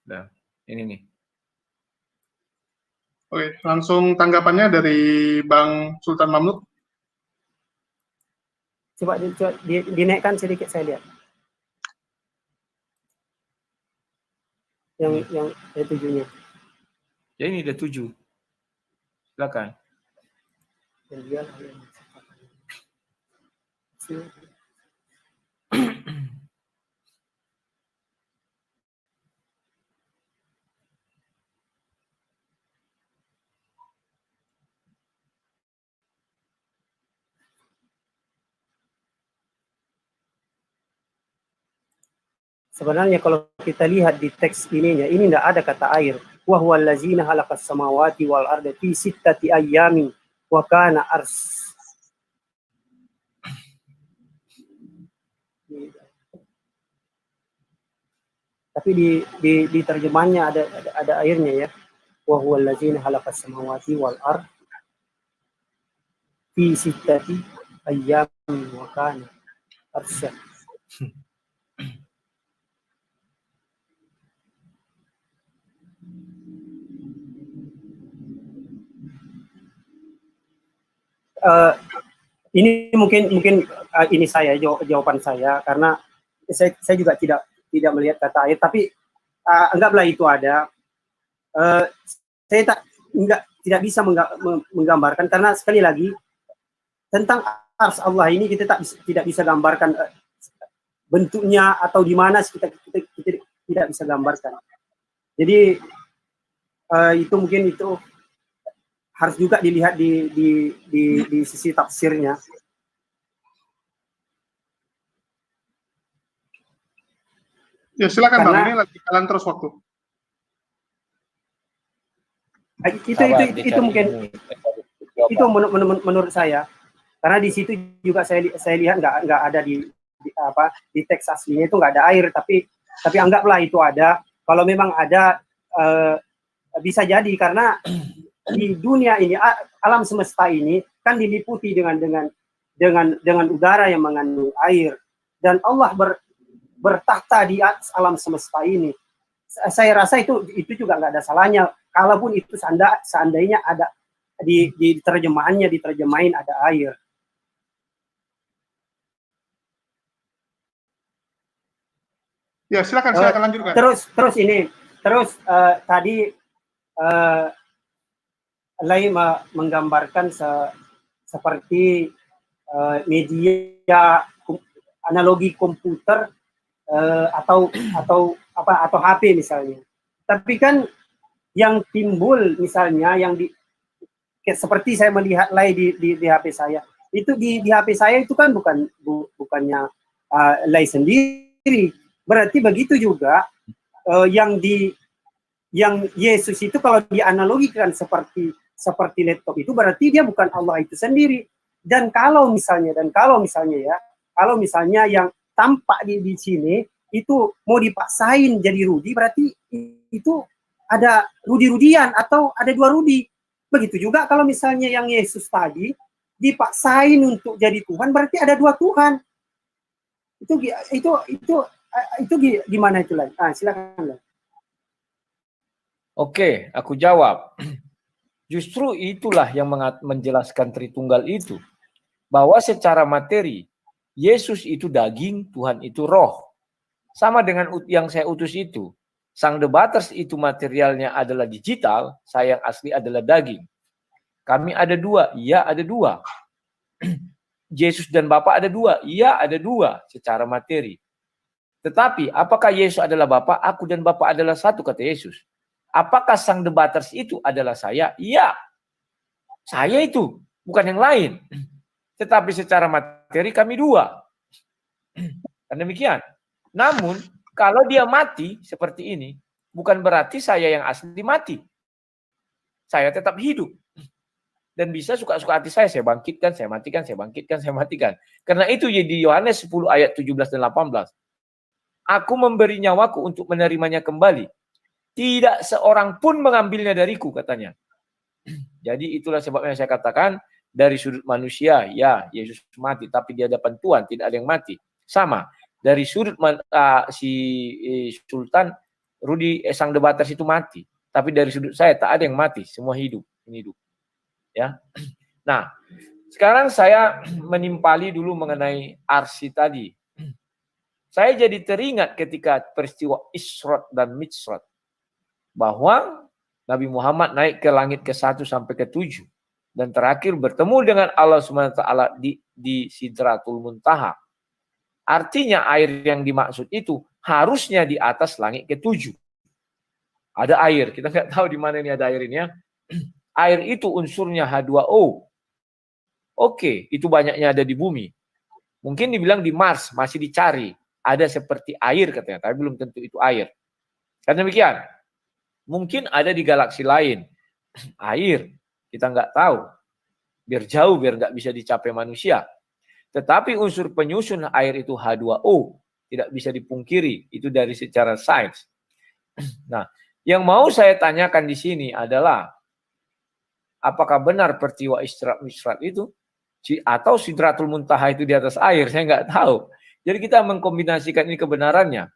Udah, ini nih. Oke, langsung tanggapannya dari Bang Sultan Mamluk. Coba dinaikkan sedikit saya lihat. Yang 7-nya. Ya ini udah 7. Silakan. Dan dia sebenarnya kalau kita lihat di teks ininya, ini tidak ada kata air. Wa huwal ladzina khalaqas samawati wal arda fi sittati ayyamin wa kana ars. Tapi di terjemahannya ada airnya ya. Wa huwal ladzina khalaqas samawati wal arda fi sittati ayyamin wa kana arsya. Ini mungkin ini jawaban saya karena saya juga tidak melihat kata air, tapi anggaplah itu ada. Saya tidak bisa menggambarkan karena sekali lagi tentang ars Allah ini kita tidak bisa gambarkan bentuknya atau di mana kita tidak bisa gambarkan. Jadi itu mungkin itu harus juga dilihat di sisi tafsirnya. Ya silakan Karena- Bang, ini lagi jalan terus waktu. Itu mungkin itu menurut saya, karena di situ juga saya lihat nggak ada di teks aslinya itu nggak ada air, tapi anggaplah itu ada. Kalau memang ada bisa jadi, karena di dunia ini, alam semesta ini kan diliputi dengan udara yang mengandung air, dan Allah bertahta di atas alam semesta ini. Saya rasa itu juga nggak ada salahnya, kalaupun itu seandainya ada di diterjemahin ada air. Ya silakan, saya akan lanjutkan. Terus tadi Lai menggambarkan seperti media analogi komputer atau HP misalnya. Tapi kan yang timbul misalnya seperti saya melihat Lai di HP saya, itu di HP saya itu kan bukannya Lai sendiri. Berarti begitu juga yang Yesus itu kalau dianalogikan seperti laptop itu, berarti dia bukan Allah itu sendiri. Dan kalau misalnya yang tampak di sini itu mau dipaksain jadi Rudi, berarti itu ada Rudi-Rudian atau ada dua Rudi. Begitu juga kalau misalnya yang Yesus tadi dipaksain untuk jadi Tuhan, berarti ada dua Tuhan. Itu gimana itu Lai? Silakan Lai. Oke, aku jawab. Justru itulah yang menjelaskan Tritunggal itu. Bahwa secara materi, Yesus itu daging, Tuhan itu roh. Sama dengan yang saya utus itu. Sang debaters itu materialnya adalah digital, saya yang asli adalah daging. Kami ada dua, iya ada dua. Yesus dan Bapa ada dua, iya ada dua secara materi. Tetapi apakah Yesus adalah Bapa? Aku dan Bapa adalah satu, kata Yesus. Apakah sang debaters itu adalah saya? Iya. Saya itu, bukan yang lain. Tetapi secara materi kami dua. Dan demikian. Namun, kalau dia mati seperti ini, bukan berarti saya yang asli mati. Saya tetap hidup. Dan bisa suka-suka hati saya bangkitkan, saya matikan, saya bangkitkan, saya matikan. Karena itu di Yohanes 10 ayat 17 dan 18. Aku memberi nyawaku untuk menerimanya kembali. Tidak seorang pun mengambilnya dariku, katanya. Jadi itulah sebabnya saya katakan, dari sudut manusia, ya Yesus mati, tapi di hadapan Tuhan tidak ada yang mati. Sama, dari sudut si Sultan Rudi sang debaters itu mati, tapi dari sudut saya tak ada yang mati, semua hidup. Ya. Nah, sekarang saya menimpali dulu mengenai arsi tadi. Saya jadi teringat ketika peristiwa Isra dan Mi'raj, bahwa Nabi Muhammad naik ke langit ke-1 sampai ke-7 dan terakhir bertemu dengan Allah SWT di Sidratul Muntaha. Artinya air yang dimaksud itu harusnya di atas langit ke-7. Ada air, kita nggak tahu di mana ini ada air ini ya. Air itu unsurnya H2O. Oke, itu banyaknya ada di bumi. Mungkin dibilang di Mars masih dicari, ada seperti air katanya, tapi belum tentu itu air. Kan demikian. Mungkin ada di galaksi lain air, kita nggak tahu. Biar jauh, biar nggak bisa dicapai manusia. Tetapi unsur penyusun air itu H2O, tidak bisa dipungkiri. Itu dari secara sains. Nah, yang mau saya tanyakan di sini adalah, apakah benar peristiwa Isra Mi'raj itu? Atau Sidratul Muntaha itu di atas air? Saya nggak tahu. Jadi kita mengkombinasikan ini kebenarannya.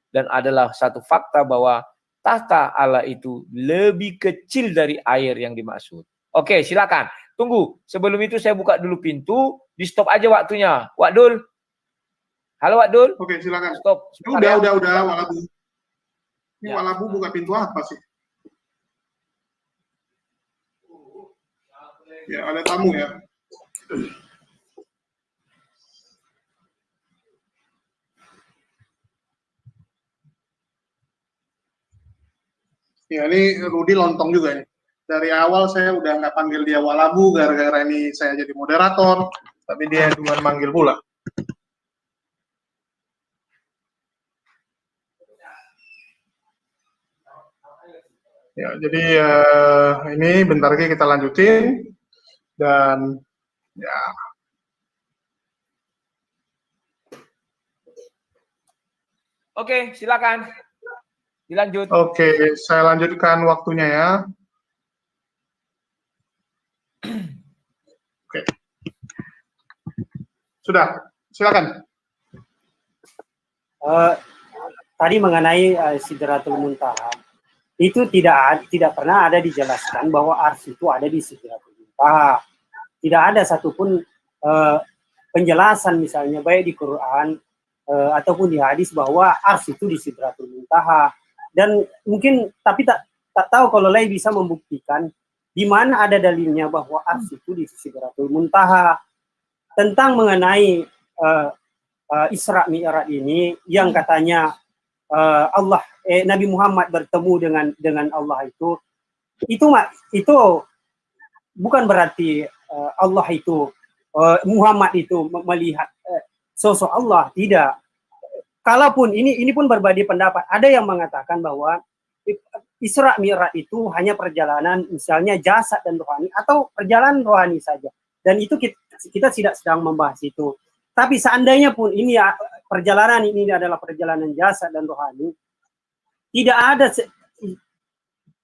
Dan adalah satu fakta bahwa tahta Allah itu lebih kecil dari air yang dimaksud. Oke, silakan. Tunggu. Sebelum itu saya buka dulu pintu. Di stop aja waktunya. Wak Dul. Halo Wak Dul. Oke, silakan. Stop. Udah, Wak Labu. Ini Ya. Wak Labu buka pintu apa sih? Ya, ada tamu ya. Ya, ini Rudi lontong juga nih. Dari awal saya udah nggak panggil dia Wak Labu, gara-gara ini saya jadi moderator, tapi dia duluan manggil pula. Ya, jadi ini bentar lagi kita lanjutin dan ya. Oke, silakan dilanjut. Oke, saya lanjutkan waktunya ya. Oke. Sudah, silakan. Tadi mengenai Sidratul Muntaha, itu tidak pernah ada dijelaskan bahwa ars itu ada di Sidratul Muntaha. Tidak ada satupun penjelasan misalnya baik di Quran ataupun di hadis bahwa ars itu di Sidratul Muntaha. Dan mungkin tapi tak tahu kalau Lai bisa membuktikan di mana ada dalilnya bahwa ars itu di Sidratul Muntaha. Tentang mengenai Isra Mi'raj ini yang katanya Nabi Muhammad bertemu dengan Allah itu bukan berarti Allah itu Muhammad itu melihat sosok Allah, tidak. Kalaupun ini pun berbeda pendapat. Ada yang mengatakan bahwa Isra Mi'raj itu hanya perjalanan misalnya jasad dan rohani atau perjalanan rohani saja. Dan itu kita tidak sedang membahas itu. Tapi seandainya pun ini perjalanan ini adalah perjalanan jasad dan rohani, tidak ada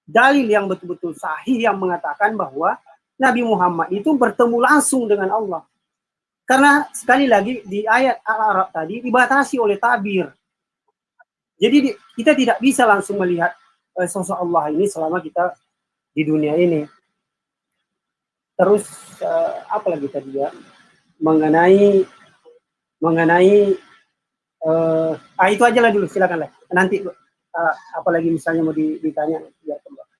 dalil yang betul-betul sahih yang mengatakan bahwa Nabi Muhammad itu bertemu langsung dengan Allah. Karena sekali lagi di ayat Al-A'raf tadi dibatasi oleh tabir. Jadi kita tidak bisa langsung melihat sosok Allah ini selama kita di dunia ini. Terus apa lagi tadi ya? Mengenai itu aja lah dulu, silakan lah. Nanti apalagi misalnya mau ditanya biar kembali.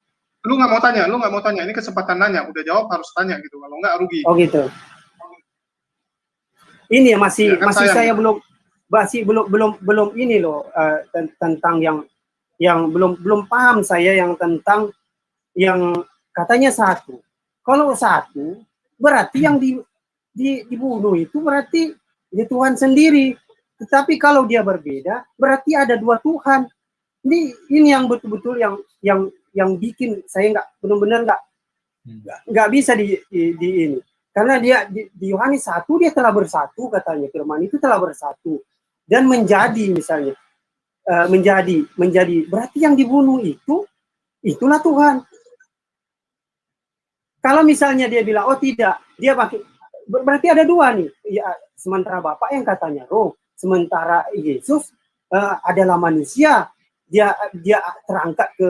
Lu nggak mau tanya. Ini kesempatan nanya. Udah jawab harus tanya gitu. Kalau nggak rugi. Oh gitu. Ini masih ya, kan saya belum ini loh tentang yang belum paham saya yang tentang yang katanya satu. Kalau satu berarti yang dibunuh itu berarti ya Tuhan sendiri. Tetapi kalau dia berbeda berarti ada dua Tuhan. Ini yang betul-betul yang bikin saya benar-benar nggak bisa di ini. Karena dia di Yohanes 1 dia telah bersatu, katanya firman itu telah bersatu dan menjadi misalnya menjadi berarti yang dibunuh itulah Tuhan. Kalau misalnya dia bilang oh tidak, dia pakai berarti ada dua nih. Ya, sementara Bapak yang katanya roh, sementara Yesus adalah manusia. Dia terangkat ke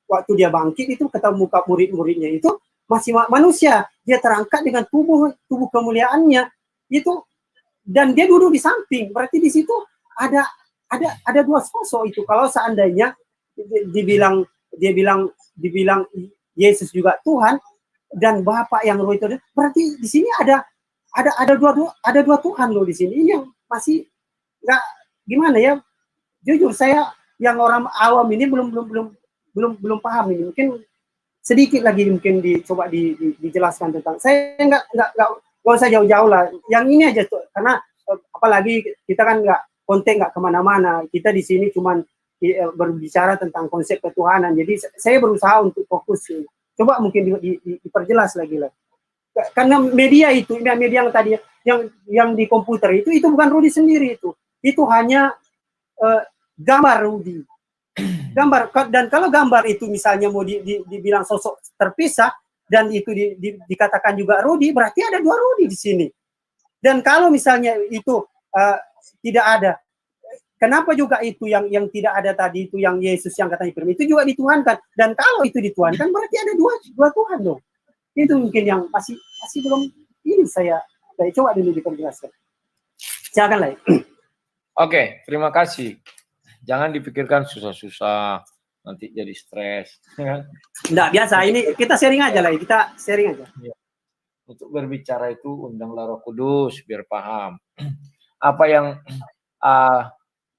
waktu dia bangkit itu ketemu murid-muridnya itu masih manusia. Dia terangkat dengan tubuh kemuliaannya itu dan dia duduk di samping. Berarti di situ ada dua sosok itu. Kalau seandainya dibilang Yesus juga Tuhan dan Bapa yang roh itu, berarti di sini ada dua Tuhan loh di sini. Ini yang masih nggak gimana ya? Jujur saya yang orang awam ini belum paham ini. Mungkin sedikit lagi mungkin dicoba dijelaskan tentang. Saya nggak usah jauh-jauh lah. Yang ini aja tuh, karena apalagi kita kan nggak kemana-mana. Kita di sini cuman berbicara tentang konsep ketuhanan. Jadi saya berusaha untuk fokus. Coba mungkin diperjelas lagi lah. Karena media yang tadi yang di komputer itu bukan Rudi sendiri itu hanya gambar Rudi. Gambar, dan kalau gambar itu misalnya mau dibilang sosok terpisah dan itu dikatakan juga Rudi, berarti ada dua Rudi di sini. Dan kalau misalnya itu tidak ada, kenapa juga itu yang tidak ada tadi itu yang Yesus yang katanya firman itu juga dituhankan. Dan kalau itu dituhankan berarti ada dua Tuhan dong. Itu mungkin yang masih belum ini saya coba dulu diperjelaskan. Silakan lah. Oke, terima kasih. Jangan dipikirkan susah-susah, nanti jadi stres. Nggak biasa, ini kita sharing aja lah, kita sharing aja. Untuk berbicara itu undanglah Roh Kudus biar paham. Apa yang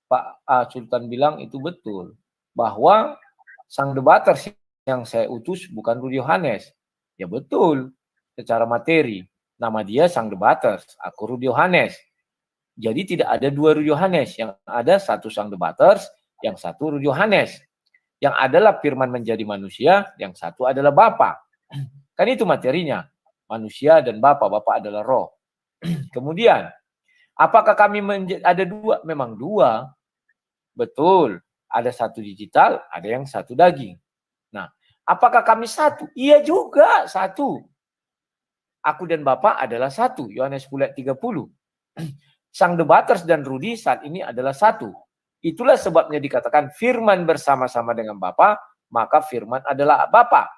Pak Sultan bilang itu betul, bahwa sang debater yang saya utus bukan Rudi Yohanes. Ya betul, secara materi. Nama dia sang debater, aku Rudi Yohanes. Jadi tidak ada dua Rudi Yohanes, yang ada satu sang debaters, yang satu Rudi Yohanes. Yang adalah firman menjadi manusia, yang satu adalah Bapa. Kan itu materinya. Manusia dan Bapa. Bapa adalah roh. Kemudian, apakah kami ada dua? Memang dua. Betul. Ada satu digital, ada yang satu daging. Nah, apakah kami satu? Iya juga, satu. Aku dan Bapa adalah satu. Yohanes 10 ayat 30. Sang debaters dan Rudi saat ini adalah satu. Itulah sebabnya dikatakan firman bersama-sama dengan Bapa, maka firman adalah Bapa.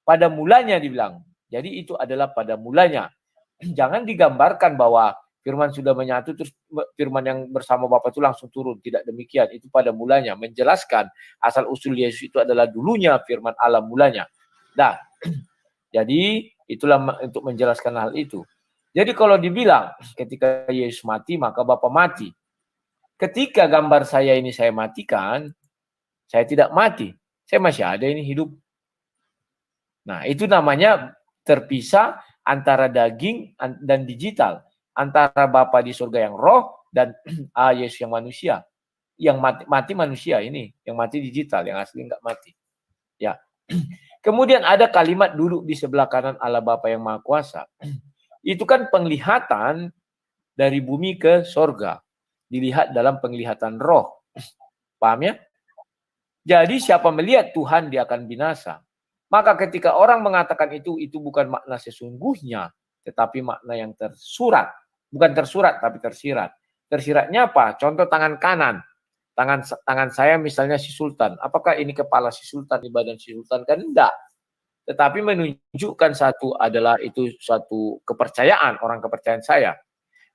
Pada mulanya dibilang. Jadi itu adalah pada mulanya. Jangan digambarkan bahwa firman sudah menyatu terus firman yang bersama Bapa itu langsung turun. Tidak demikian. Itu pada mulanya. Menjelaskan asal usul Yesus itu adalah dulunya firman Allah mulanya. Nah, jadi itulah untuk menjelaskan hal itu. Jadi kalau dibilang ketika Yesus mati maka Bapa mati. Ketika gambar saya ini saya matikan, saya tidak mati. Saya masih ada ini hidup. Nah, itu namanya terpisah antara daging dan digital. Antara Bapa di surga yang roh dan Yesus yang manusia. Yang mati manusia ini. Yang mati digital, yang asli enggak mati. Ya. Kemudian ada kalimat duduk di sebelah kanan Allah Bapa yang Maha Kuasa. Itu kan penglihatan dari bumi ke surga. Dilihat dalam penglihatan roh. Paham ya? Jadi siapa melihat Tuhan dia akan binasa. Maka ketika orang mengatakan itu bukan makna sesungguhnya, tetapi makna yang tersurat. Bukan tersurat, tapi tersirat. Tersiratnya apa? Contoh tangan kanan. Tangan saya misalnya si Sultan. Apakah ini kepala si Sultan, di badan si Sultan? Kan enggak. Tetapi menunjukkan satu adalah itu suatu kepercayaan, orang kepercayaan saya.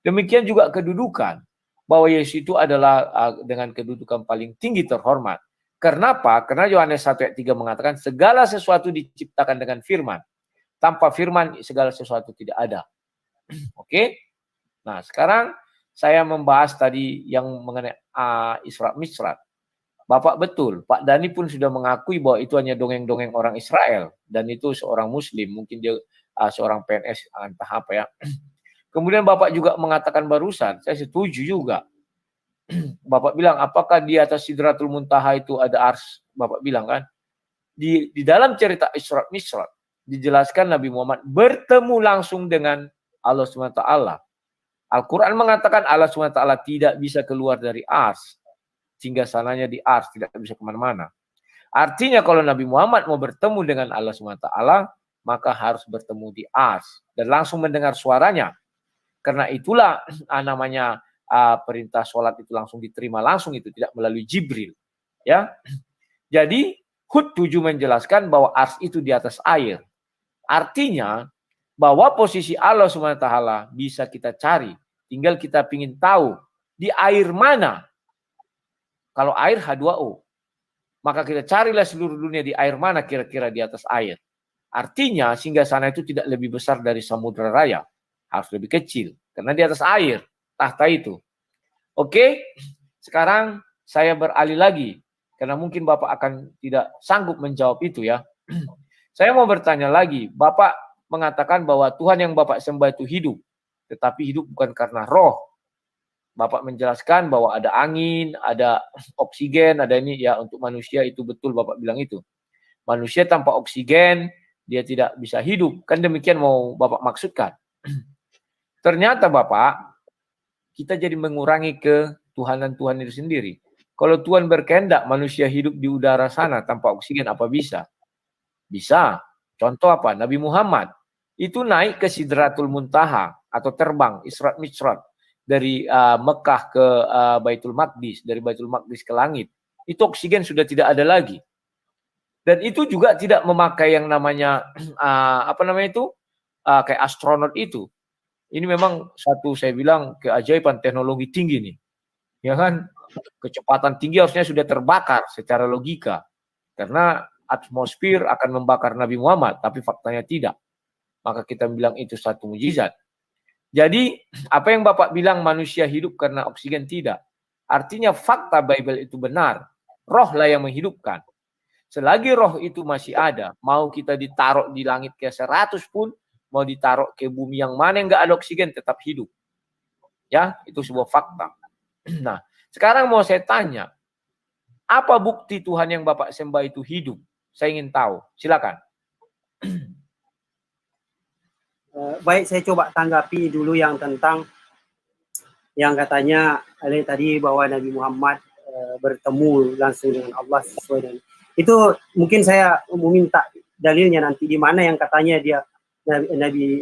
Demikian juga kedudukan. Bahwa Yesus itu adalah dengan kedudukan paling tinggi terhormat. Kenapa? Karena Yohanes 1 ayat 3 mengatakan segala sesuatu diciptakan dengan firman. Tanpa firman segala sesuatu tidak ada. Oke? Nah, sekarang saya membahas tadi yang mengenai Isra Mi'raj. Bapak betul, Pak Dhani pun sudah mengakui bahwa itu hanya dongeng-dongeng orang Israel. Dan itu seorang Muslim, mungkin dia seorang PNS, entah apa ya. Kemudian Bapak juga mengatakan barusan, saya setuju juga. Bapak bilang, apakah di atas Sidratul Muntaha itu ada ars? Bapak bilang kan. Di dalam cerita Isra Mi'raj, dijelaskan Nabi Muhammad bertemu langsung dengan Allah SWT. Al-Quran mengatakan Allah SWT tidak bisa keluar dari ars. Sehingga sananya di ars, tidak bisa kemana-mana. Artinya kalau Nabi Muhammad mau bertemu dengan Allah SWT, maka harus bertemu di ars. Dan langsung mendengar suaranya. Karena itulah namanya perintah sholat itu langsung diterima langsung, itu tidak melalui Jibril. Ya, jadi Hud 7 menjelaskan bahwa ars itu di atas air. Artinya bahwa posisi Allah SWT bisa kita cari. Tinggal kita ingin tahu di air mana. Kalau air H2O, maka kita carilah seluruh dunia di air mana kira-kira di atas air. Artinya singgah sana itu tidak lebih besar dari Samudra Raya. Harus lebih kecil. Karena di atas air. Tahta itu. Oke. Sekarang saya beralih lagi. Karena mungkin Bapak akan tidak sanggup menjawab itu ya. Saya mau bertanya lagi. Bapak mengatakan bahwa Tuhan yang Bapak sembah itu hidup. Tetapi hidup bukan karena roh. Bapak menjelaskan bahwa ada angin, ada oksigen, ada ini. Ya untuk manusia itu betul Bapak bilang itu. Manusia tanpa oksigen, dia tidak bisa hidup. Kan demikian mau Bapak maksudkan. Ternyata Bapak, kita jadi mengurangi ketuhanan Tuhan itu sendiri. Kalau Tuhan berkehendak manusia hidup di udara sana tanpa oksigen, apa bisa? Bisa. Contoh apa? Nabi Muhammad itu naik ke Sidratul Muntaha atau terbang Isra Mi'raj dari Mekah ke Baitul Maqdis, dari Baitul Maqdis ke langit. Itu oksigen sudah tidak ada lagi. Dan itu juga tidak memakai yang namanya kayak astronot itu. Ini memang satu saya bilang keajaiban teknologi tinggi nih. Ya kan? Kecepatan tinggi harusnya sudah terbakar secara logika. Karena atmosfer akan membakar Nabi Muhammad, tapi faktanya tidak. Maka kita bilang itu satu mukjizat. Jadi, apa yang Bapak bilang manusia hidup karena oksigen tidak. Artinya fakta Bible itu benar. Rohlah yang menghidupkan. Selagi roh itu masih ada, mau kita ditaruh di langit ke 100 pun, mau ditaruh ke bumi yang mana yang nggak ada oksigen tetap hidup. Ya, itu sebuah fakta. Nah, sekarang mau saya tanya, Apa bukti Tuhan yang Bapak sembah itu hidup? Saya ingin tahu. Silakan. Baik, saya coba tanggapi dulu yang tentang yang katanya Ali tadi bahwa Nabi Muhammad bertemu langsung dengan Allah sesuai dengan itu. Mungkin saya meminta dalilnya nanti di mana yang katanya dia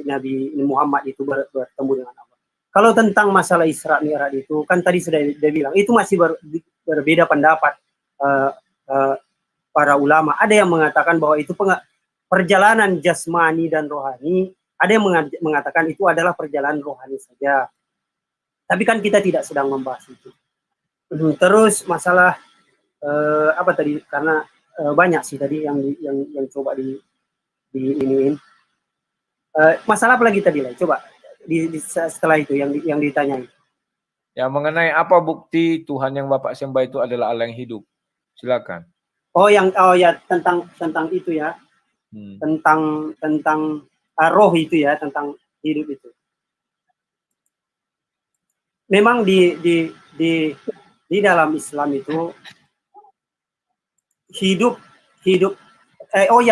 Nabi Muhammad itu bertemu dengan Allah. Kalau tentang masalah Isra Mi'raj itu kan tadi sudah bilang itu masih berbeda pendapat para ulama. Ada yang mengatakan bahwa itu perjalanan jasmani dan rohani. Ada yang mengatakan itu adalah perjalanan rohani saja. Tapi kan kita tidak sedang membahas itu. Terus masalah apa tadi? Karena banyak sih tadi yang coba di iniin. Masalah apa lagi tadi lah? Coba setelah itu yang ditanyai. Ya, mengenai apa bukti Tuhan yang Bapak sembah itu adalah Allah yang hidup. Silakan. Oh ya tentang itu ya. Tentang roh itu ya, tentang hidup itu. Memang di dalam Islam itu hidup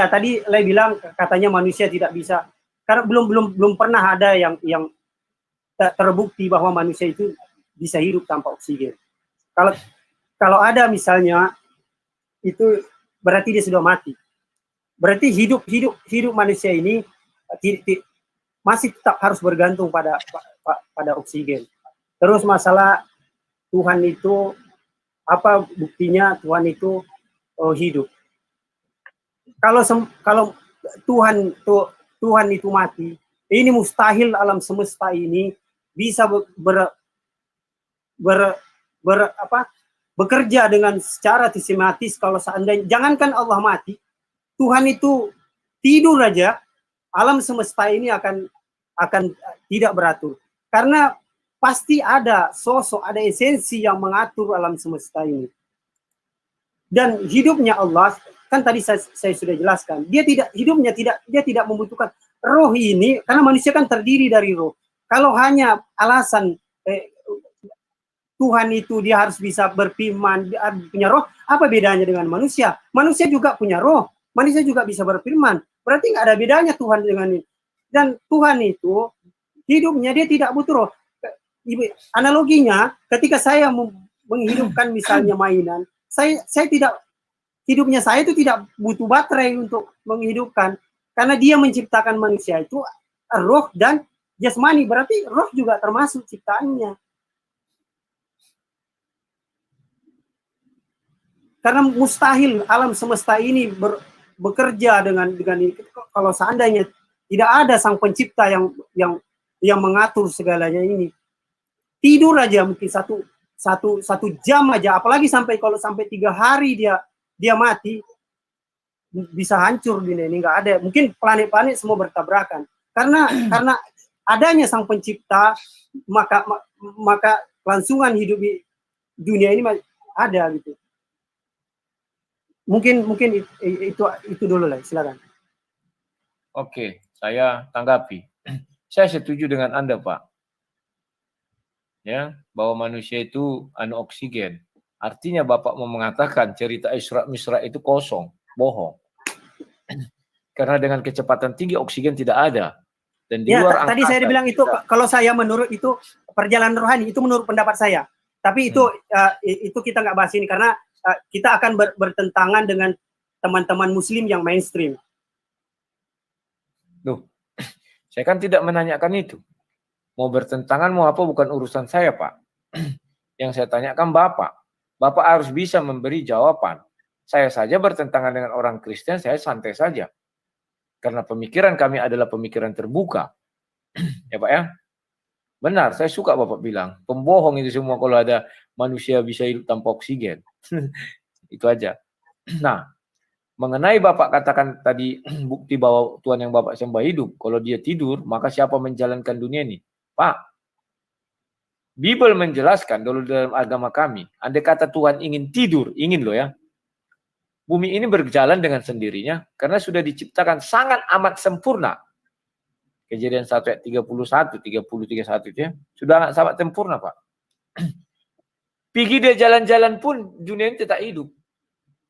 tadi saya bilang katanya manusia tidak bisa, karena belum pernah ada yang terbukti bahwa manusia itu bisa hidup tanpa oksigen. Kalau ada misalnya itu berarti dia sudah mati. Berarti hidup manusia ini masih tetap harus bergantung pada oksigen. Terus masalah Tuhan itu apa buktinya Tuhan itu hidup? Kalau Tuhan itu mati, ini mustahil alam semesta ini bisa bekerja dengan secara sistematis. Kalau seandainya jangankan Allah mati, Tuhan itu tidur aja, alam semesta ini akan tidak beratur. Karena pasti ada sosok, ada esensi yang mengatur alam semesta ini. Dan hidupnya Allah, kan tadi saya sudah jelaskan, dia tidak membutuhkan roh ini, karena manusia kan terdiri dari roh. Kalau hanya alasan Tuhan itu dia harus bisa berfirman, punya roh, apa bedanya dengan manusia? Manusia juga punya roh, manusia juga bisa berfirman. Berarti nggak ada bedanya Tuhan dengan ini. Dan Tuhan itu hidupnya dia tidak butuh roh. Analoginya, ketika saya menghidupkan misalnya mainan, hidupnya saya itu tidak butuh baterai untuk menghidupkan, karena dia menciptakan manusia itu roh dan jasmani, berarti roh juga termasuk ciptaannya. Karena mustahil alam semesta ini bekerja dengan ini kalau seandainya tidak ada sang pencipta yang mengatur segalanya ini. Tidur aja mungkin satu jam aja, apalagi kalau sampai 3 hari dia mati, bisa hancur dunia ini, nggak ada. Mungkin planet-planet semua bertabrakan. Karena adanya sang pencipta, maka kelangsungan hidup di dunia ini ada gitu. Mungkin itu dulu lah, silakan. Oke, saya tanggapi. Saya setuju dengan Anda, Pak. Ya, bahwa manusia itu oksigen. Artinya Bapak mau mengatakan cerita Isra Mi'raj itu kosong, bohong. Karena dengan kecepatan tinggi oksigen tidak ada. Dan di luar tadi saya bilang itu, kalau saya menurut itu perjalanan rohani, itu menurut pendapat saya. Tapi itu kita nggak bahas ini, karena kita akan bertentangan dengan teman-teman muslim yang mainstream. Loh, saya kan tidak menanyakan itu. Mau bertentangan mau apa bukan urusan saya, Pak. Yang saya tanyakan Bapak. Bapak harus bisa memberi jawaban. Saya saja bertentangan dengan orang Kristen, saya santai saja. Karena pemikiran kami adalah pemikiran terbuka. Ya Pak ya? Benar, saya suka Bapak bilang. Pembohong itu semua kalau ada manusia bisa hidup tanpa oksigen. Itu aja. Nah, mengenai Bapak katakan tadi bukti bahwa Tuhan yang Bapak sembah hidup. Kalau dia tidur, maka siapa menjalankan dunia ini? Pak, Bible menjelaskan dulu dalam agama kami, andai kata Tuhan ingin tidur, ingin loh ya, bumi ini berjalan dengan sendirinya karena sudah diciptakan sangat amat sempurna. Kejadian 1 ayat 31 itu ya, sudah sangat sempurna Pak. Pergi dia jalan-jalan pun dunia ini tetap hidup.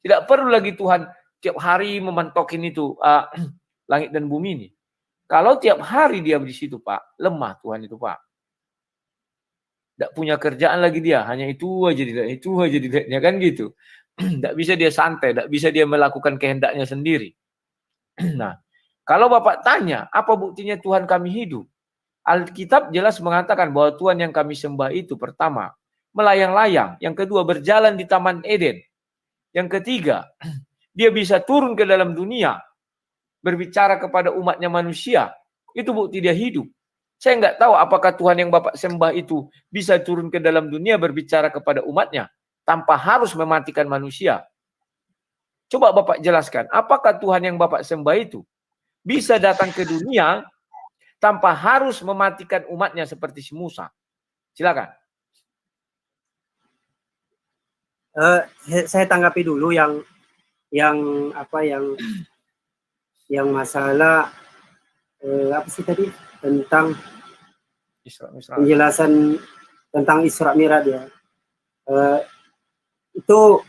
Tidak perlu lagi Tuhan tiap hari memantokin itu langit dan bumi ini. Kalau tiap hari dia di situ, Pak, lemah Tuhan itu, Pak. Tidak punya kerjaan lagi dia, hanya itu aja dilihatnya kan gitu. Tidak bisa dia santai, tidak bisa dia melakukan kehendaknya sendiri. Nah, kalau Bapak tanya, apa buktinya Tuhan kami hidup? Alkitab jelas mengatakan bahwa Tuhan yang kami sembah itu pertama, melayang-layang. Yang kedua, berjalan di Taman Eden. Yang ketiga, dia bisa turun ke dalam dunia, berbicara kepada umatnya manusia. Itu bukti dia hidup. Saya nggak tahu apakah Tuhan yang Bapak sembah itu bisa turun ke dalam dunia berbicara kepada umatnya tanpa harus mematikan manusia. Coba Bapak jelaskan, apakah Tuhan yang Bapak sembah itu bisa datang ke dunia tanpa harus mematikan umatnya seperti si Musa? Silakan. Saya tanggapi dulu yang masalah apa sih tadi tentang penjelasan tentang Isra Mi'raj ya. Itu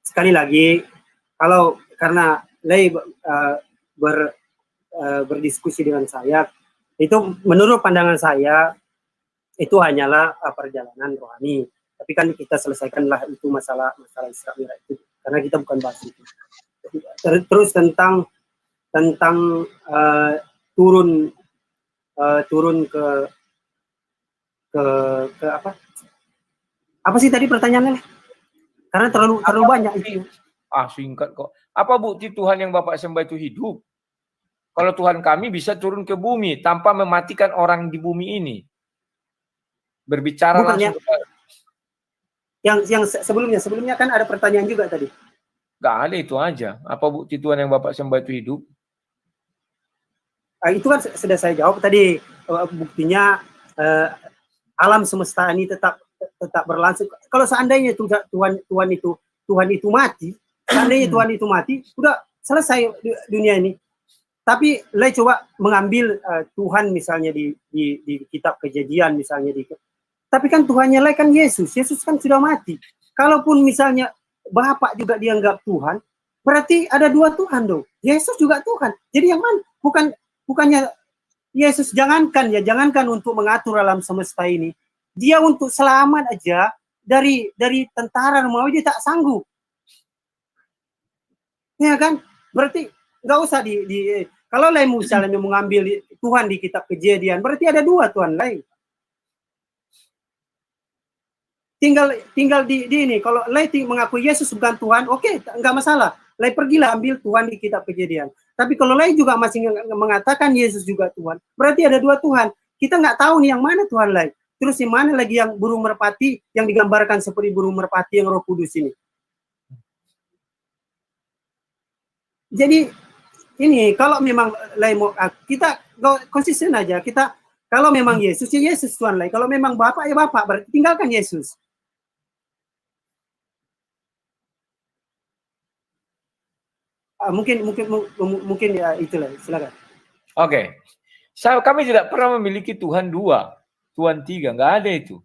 sekali lagi kalau karena Lei berdiskusi dengan saya, itu menurut pandangan saya itu hanyalah perjalanan rohani. Tapi kan kita selesaikanlah itu masalah Isra Mi'raj itu karena kita bukan bahas itu. Terus tentang turun ke apa sih tadi pertanyaannya? Karena terlalu banyak itu. Singkat kok. Apa bukti Tuhan yang Bapak sembah itu hidup? Kalau Tuhan kami bisa turun ke bumi tanpa mematikan orang di bumi ini. Berbicara bukan langsung. Yang sebelumnya kan ada pertanyaan juga tadi. Gak ada, itu aja. Apa bukti Tuhan yang Bapak sembah itu hidup? Itu kan sudah saya jawab tadi. Buktinya alam semesta ini tetap berlangsung. Kalau seandainya Tuhan itu mati, seandainya Tuhan itu mati, sudah selesai dunia ini. Tapi Lei coba mengambil Tuhan misalnya di kitab Kejadian misalnya tapi kan Tuhannya Lei kan Yesus kan sudah mati. Kalaupun misalnya Bapak juga dianggap Tuhan, berarti ada dua Tuhan dong. Yesus juga Tuhan. Jadi yang mana? Bukannya Yesus jangankan untuk mengatur alam semesta ini. Dia untuk selamat aja dari tentara Romawi dia tak sanggup. Ya kan? Berarti nggak usah kalau lain misalnya mengambil Tuhan di kitab Kejadian, berarti ada dua Tuhan lain. Tinggal di ini. Kalau lain mengakui Yesus bukan Tuhan, oke, nggak masalah. Lain pergilah ambil Tuhan di kitab Kejadian. Tapi kalau lain juga masih mengatakan Yesus juga Tuhan, berarti ada dua Tuhan. Kita nggak tahu nih yang mana Tuhan lain. Terus yang mana lagi yang burung merpati yang digambarkan seperti burung merpati yang Roh Kudus ini. Jadi ini kalau memang lain mau kita konsisten aja, kita kalau memang Yesus ya Yesus Tuhan lain, kalau memang Bapak ya Bapak, berarti tinggalkan Yesus. Mungkin ya itulah, silakan. Oke. Kami tidak pernah memiliki Tuhan dua, Tuhan tiga, nggak ada itu.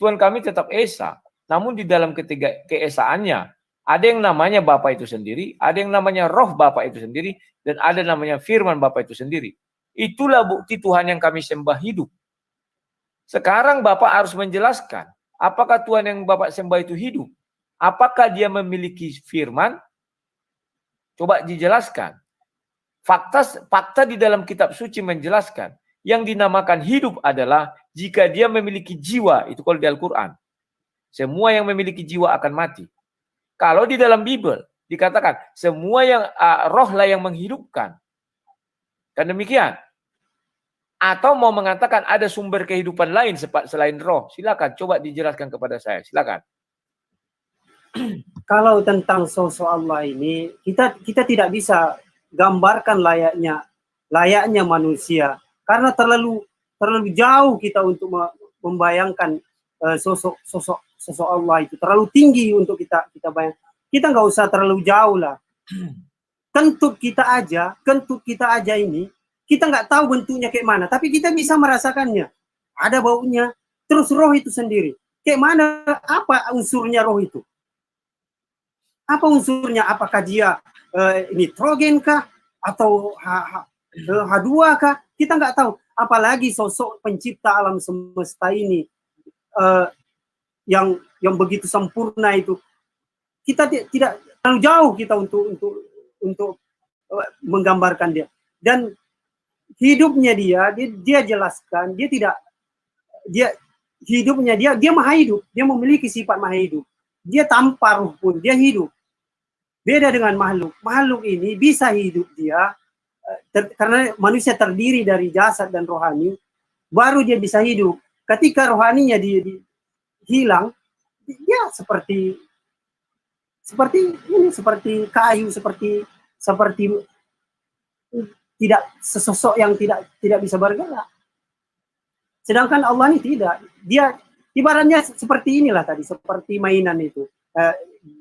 Tuhan kami tetap Esa, namun di dalam ketiga keesaannya ada yang namanya Bapa itu sendiri, ada yang namanya Roh Bapa itu sendiri, dan ada namanya Firman Bapa itu sendiri. Itulah bukti Tuhan yang kami sembah hidup. Sekarang Bapak harus menjelaskan, apakah Tuhan yang Bapak sembah itu hidup? Apakah dia memiliki firman? Coba dijelaskan. Fakta di dalam kitab suci menjelaskan, yang dinamakan hidup adalah jika dia memiliki jiwa, itu kalau di Al-Quran. Semua yang memiliki jiwa akan mati. Kalau di dalam Bible dikatakan, semua yang rohlah yang menghidupkan. Kan demikian. Atau mau mengatakan ada sumber kehidupan lain selain roh. Silakan, coba dijelaskan kepada saya. Silakan. Kalau tentang sosok Allah ini, kita tidak bisa gambarkan layaknya manusia. Karena terlalu jauh kita untuk membayangkan sosok Allah itu. Terlalu tinggi untuk kita bayangkan. Kita nggak usah terlalu jauh lah. Kentut kita aja ini, kita nggak tahu bentuknya kayak mana, tapi kita bisa merasakannya. Ada baunya, terus roh itu sendiri. Kayak mana, apa unsurnya roh itu? Apa unsurnya? Apakah dia nitrogen kah atau H2 kah? Kita nggak tahu. Apalagi sosok pencipta alam semesta ini yang begitu sempurna itu. Kita tidak terlalu jauh kita untuk menggambarkan dia. Dan hidupnya dia jelaskan, hidupnya dia maha hidup, dia memiliki sifat maha hidup. Dia tanpa ruh pun dia hidup. Beda dengan makhluk. Makhluk ini bisa hidup dia karena manusia terdiri dari jasad dan rohani, baru dia bisa hidup. Ketika rohaninya hilang, dia seperti kayu, seperti tidak sesosok yang tidak bisa bergerak. Sedangkan Allah ini tidak. Dia ibaratnya seperti inilah tadi, seperti mainan itu.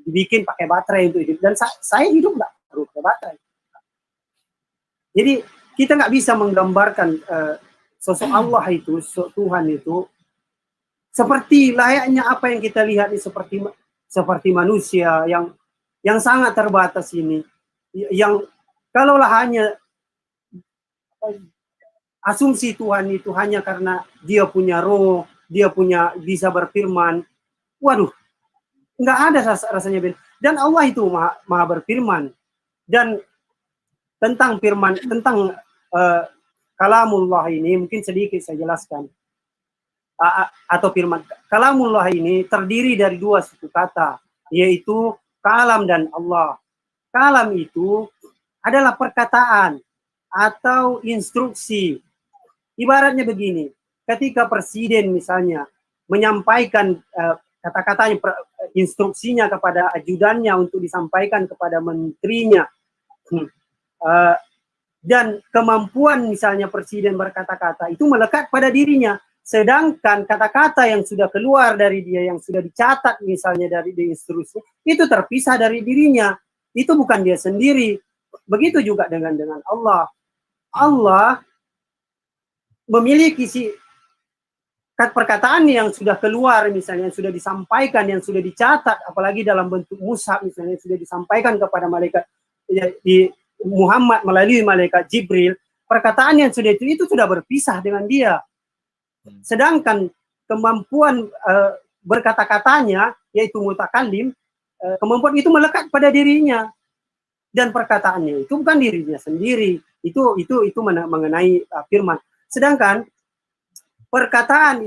Dibikin pakai baterai untuk hidup. Dan saya hidup nggak perlu pakai baterai. Jadi kita nggak bisa menggambarkan sosok Allah itu, sosok Tuhan itu seperti layaknya apa yang kita lihat ini, seperti manusia yang sangat terbatas ini, yang kalaulah hanya asumsi Tuhan itu hanya karena dia punya roh, dia bisa berfirman, waduh, nggak ada rasanya beda. Dan Allah itu maha berfirman. Dan tentang kalamullah ini mungkin sedikit saya jelaskan. Atau firman kalamullah ini terdiri dari dua suku kata, yaitu kalam dan Allah. Kalam itu adalah perkataan atau instruksi. Ibaratnya begini, ketika presiden misalnya menyampaikan kata-katanya, instruksinya kepada ajudannya untuk disampaikan kepada menterinya, dan kemampuan misalnya presiden berkata-kata itu melekat pada dirinya. Sedangkan kata-kata yang sudah keluar dari dia, yang sudah dicatat misalnya dari instruksi, itu terpisah dari dirinya. Itu bukan dia sendiri. Begitu juga dengan Allah. Allah memiliki perkataan yang sudah keluar misalnya, yang sudah disampaikan, yang sudah dicatat, apalagi dalam bentuk mushaf misalnya, yang sudah disampaikan kepada malaikat di Muhammad melalui malaikat Jibril. Perkataan yang sudah itu sudah berpisah dengan dia. Sedangkan kemampuan berkata-katanya, yaitu mutakallim, kemampuan itu melekat pada dirinya. Dan perkataannya itu bukan dirinya sendiri. Itu mengenai firman. Sedangkan perkataan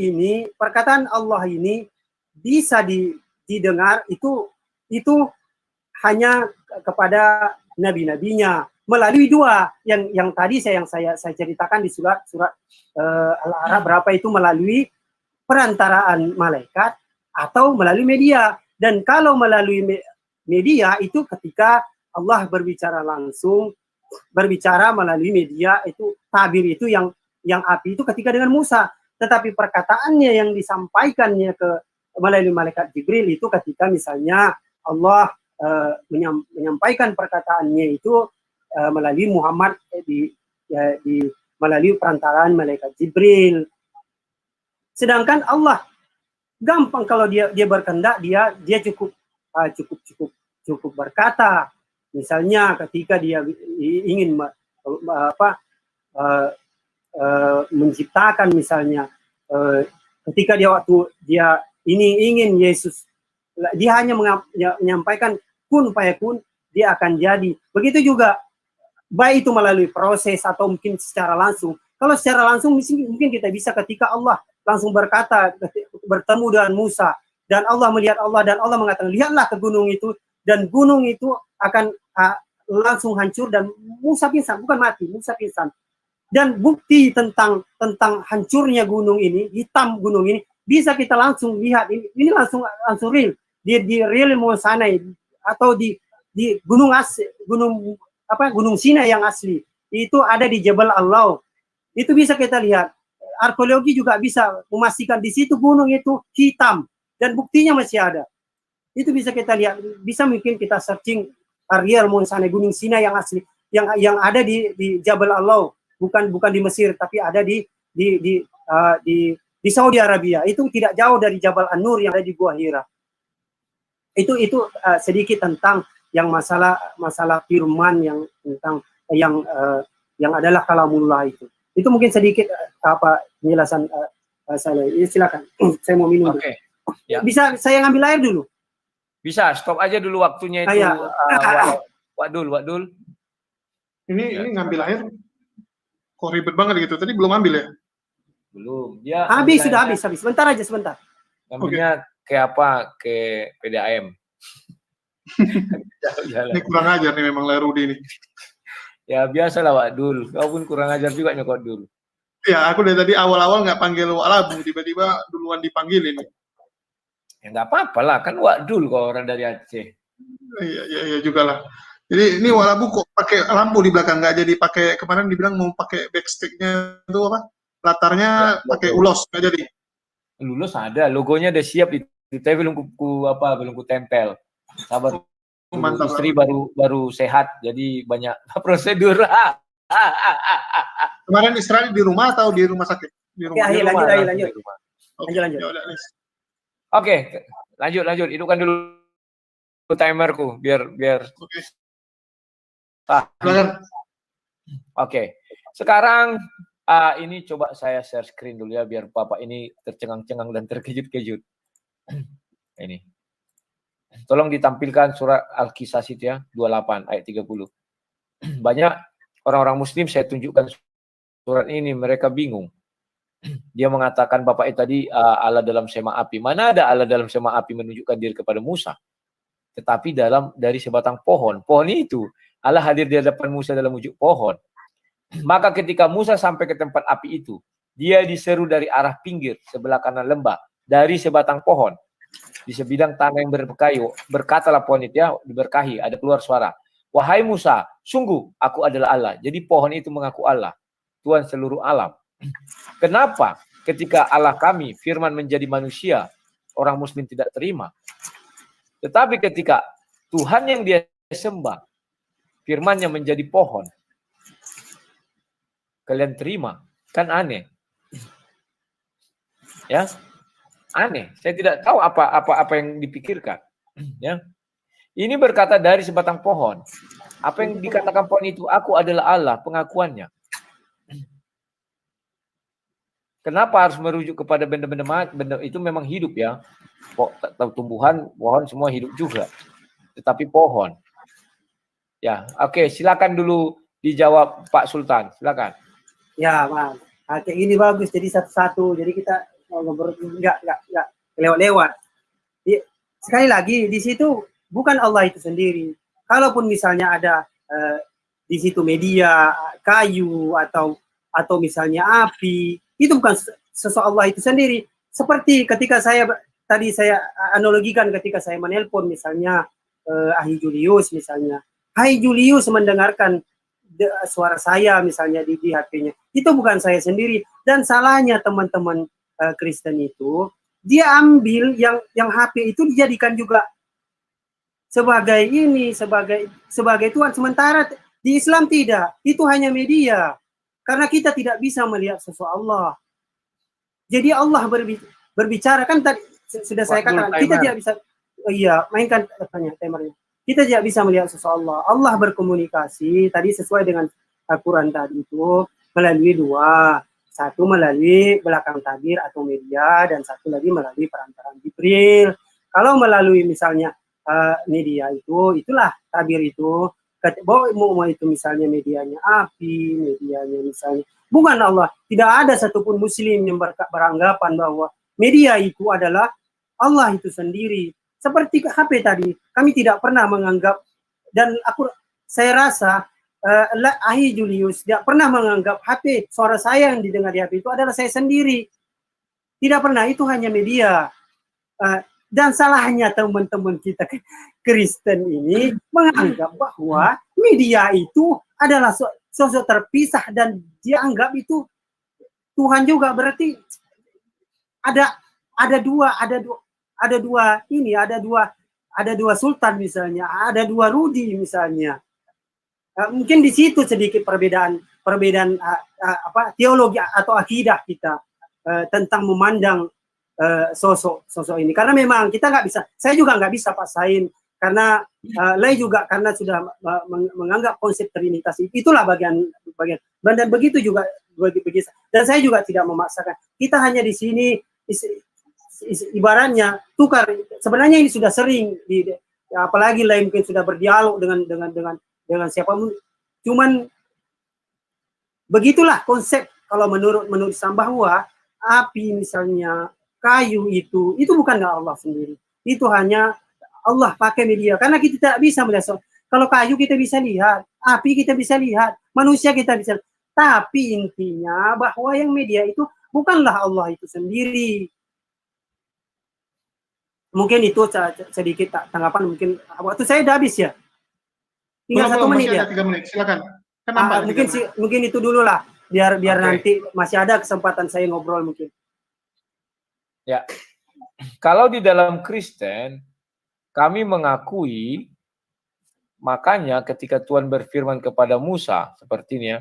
Allah ini bisa didengar itu hanya kepada nabi-nabinya melalui dua yang tadi saya ceritakan di surat Al-A'raf berapa itu melalui perantaraan malaikat atau melalui media. Dan kalau melalui media itu ketika Allah berbicara langsung, berbicara melalui media, itu tabir itu yang api itu ketika dengan Musa. Tetapi perkataannya yang disampaikannya melalui malaikat Jibril itu ketika misalnya Allah menyampaikan perkataannya itu melalui Muhammad melalui perantaraan malaikat Jibril. Sedangkan Allah gampang kalau dia berkehendak, dia cukup berkata. Misalnya ketika dia ingin menciptakan misalnya, ketika waktu dia ingin Yesus, dia hanya menyampaikan kun fayakun, dia akan jadi. Begitu juga baik itu melalui proses atau mungkin secara langsung. Kalau secara langsung mungkin kita bisa ketika Allah langsung berkata, bertemu dengan Musa, dan Allah melihat Allah, dan Allah mengatakan, lihatlah ke gunung itu, dan gunung itu akan langsung hancur, dan Musa pingsan, bukan mati, Musa pingsan. Dan bukti tentang hancurnya gunung ini, hitam gunung ini, bisa kita langsung lihat, ini langsung real, di real Monsanai, atau di gunung Sinai yang asli, itu ada di Jabal Allah. Itu bisa kita lihat. Arkeologi juga bisa memastikan di situ gunung itu hitam dan buktinya masih ada. Itu bisa kita lihat. Bisa mungkin kita searching real Monsanai, gunung Sinai yang asli, yang ada di Jabal Allah, bukan di Mesir, tapi ada di Saudi Arabia. Itu tidak jauh dari Jabal An-Nur yang ada di Gua Hira. sedikit tentang yang masalah firman yang tentang yang adalah kalamullah itu. Itu mungkin sedikit penjelasan saya. Silakan. Saya mau minum. Oke. Ya. Bisa saya ngambil air dulu? Bisa, stop aja dulu waktunya itu. Wadul. Ini ngambil air kok ribet banget gitu. Tadi belum ambil ya? Belum. Dia sudah habis. Sebentar. Ngambilnya kayak apa? Ke PDAM. Ini kurang ajar nih memang Rudi nih. Ya biasalah Wak Dul. Kau pun kurang ajar juga nyokot Dul. Ya aku dari tadi awal-awal nggak panggil Wak Labu, tiba-tiba duluan dipanggilin. Ya nggak apa-apa lah, kan Wak Dul kok orang dari Aceh. Iya juga lah. Jadi ini Wak Labu kok pakai lampu di belakang, nggak jadi pakai, kemarin dibilang mau pakai backstick-nya itu apa? Latarnya pakai ulos, nggak jadi. Lulus ada, logonya udah siap tapi belum ku tempel. Sabar. Mantap. Istri baru sehat, jadi banyak prosedur. Kemarin istirahat di rumah atau di rumah sakit? Di rumah. Ya, lanjut. Lanjut. Oke, lanjut. Hidupkan dulu timerku biar. Oke. Oke. Sekarang ini coba saya share screen dulu ya biar Bapak ini tercengang-cengang dan terkejut-kejut. Ini. Tolong ditampilkan surat Al-Qisas itu ya, 28 ayat 30. Banyak orang-orang muslim saya tunjukkan surat ini, mereka bingung. Dia mengatakan Bapak itu tadi Allah dalam sema api. Mana ada Allah dalam sema api menunjukkan diri kepada Musa? Tetapi dari sebatang pohon. Pohon itu Allah hadir di hadapan Musa dalam wujud pohon. Maka ketika Musa sampai ke tempat api itu, dia diseru dari arah pinggir sebelah kanan lembah dari sebatang pohon di sebidang tanah yang berkayu. Berkatalah pohon itu ya, diberkahi, ada keluar suara. Wahai Musa, sungguh aku adalah Allah. Jadi pohon itu mengaku Allah, Tuhan seluruh alam. Kenapa ketika Allah kami firman menjadi manusia, orang muslim tidak terima? Tetapi ketika Tuhan yang dia sembah, firmannya menjadi pohon, kalian terima? Kan aneh. Ya, aneh. Saya tidak tahu apa yang dipikirkan. Ya, ini berkata dari sebatang pohon. Apa yang dikatakan pohon itu? Aku adalah Allah, pengakuannya. Kenapa harus merujuk kepada benda-benda mati? Benda itu memang hidup ya. Tumbuhan, pohon semua hidup juga. Tetapi pohon. Ya, oke, silakan dulu dijawab Pak Sultan. Silakan. Ya, Mas. Oke, ini bagus. Jadi satu-satu. Jadi kita nggak lewat-lewat. Sekali lagi di situ bukan Allah itu sendiri. Kalaupun misalnya ada di situ media, kayu atau misalnya api, itu bukan sosok Allah itu sendiri. Seperti ketika saya analogikan ketika saya menelpon misalnya Ahi Julius misalnya. Ahi Julius mendengarkan suara saya misalnya di HP-nya. Itu bukan saya sendiri. Dan salahnya teman-teman Kristen itu, dia ambil yang HP itu dijadikan juga sebagai Tuhan. Sementara di Islam tidak. Itu hanya media. Karena kita tidak bisa melihat sosok Allah. Jadi Allah berbicara kan tadi sudah saya katakan kita tidak bisa mainkan timernya. Kita tidak bisa melihat sosok Allah. Allah berkomunikasi tadi sesuai dengan Al-Quran tadi itu melalui dua. Satu melalui belakang tabir atau media dan satu lagi melalui perantaraan Jibril. Kalau melalui misalnya media itulah tabir itu. Mau itu misalnya medianya api, medianya misalnya bukan Allah. Tidak ada satupun muslim yang beranggapan bahwa media itu adalah Allah itu sendiri. Seperti HP tadi, kami tidak pernah menganggap, dan saya rasa Ahi Julius tidak pernah menganggap HP, suara saya yang didengar di HP itu adalah saya sendiri. Tidak pernah, itu hanya media. Dan salahnya teman-teman kita Kristen ini menganggap bahwa media itu adalah sosok terpisah dan dia anggap itu Tuhan juga. Berarti ada dua sultan misalnya, ada dua Rudi misalnya. Mungkin di situ sedikit perbedaan teologi atau akidah kita tentang memandang sosok ini. Karena memang kita nggak bisa, saya juga nggak bisa paksain, karena Lay juga karena sudah menganggap konsep Trinitas itulah bagian dan begitu juga bagi dan saya juga tidak memaksakan. Kita hanya di sini ibaratnya tukar. Sebenarnya ini sudah sering apalagi Lay mungkin sudah berdialog dengan siapapun. Cuman begitulah konsep kalau menurut Islam, bahwa api misalnya, kayu itu bukanlah Allah sendiri. Itu hanya Allah pakai media. Karena kita tidak bisa melihat. Kalau kayu kita bisa lihat, api kita bisa lihat, manusia kita bisa. Tapi intinya bahwa yang media itu bukanlah Allah itu sendiri. Mungkin itu sedikit tanggapan, mungkin waktu saya udah habis ya. Tinggal 1 menit ya. 3 menit, silakan. Mungkin itu dulu lah, biar nanti masih ada kesempatan saya ngobrol mungkin. Ya, kalau di dalam Kristen kami mengakui, makanya ketika Tuhan berfirman kepada Musa seperti ini ya,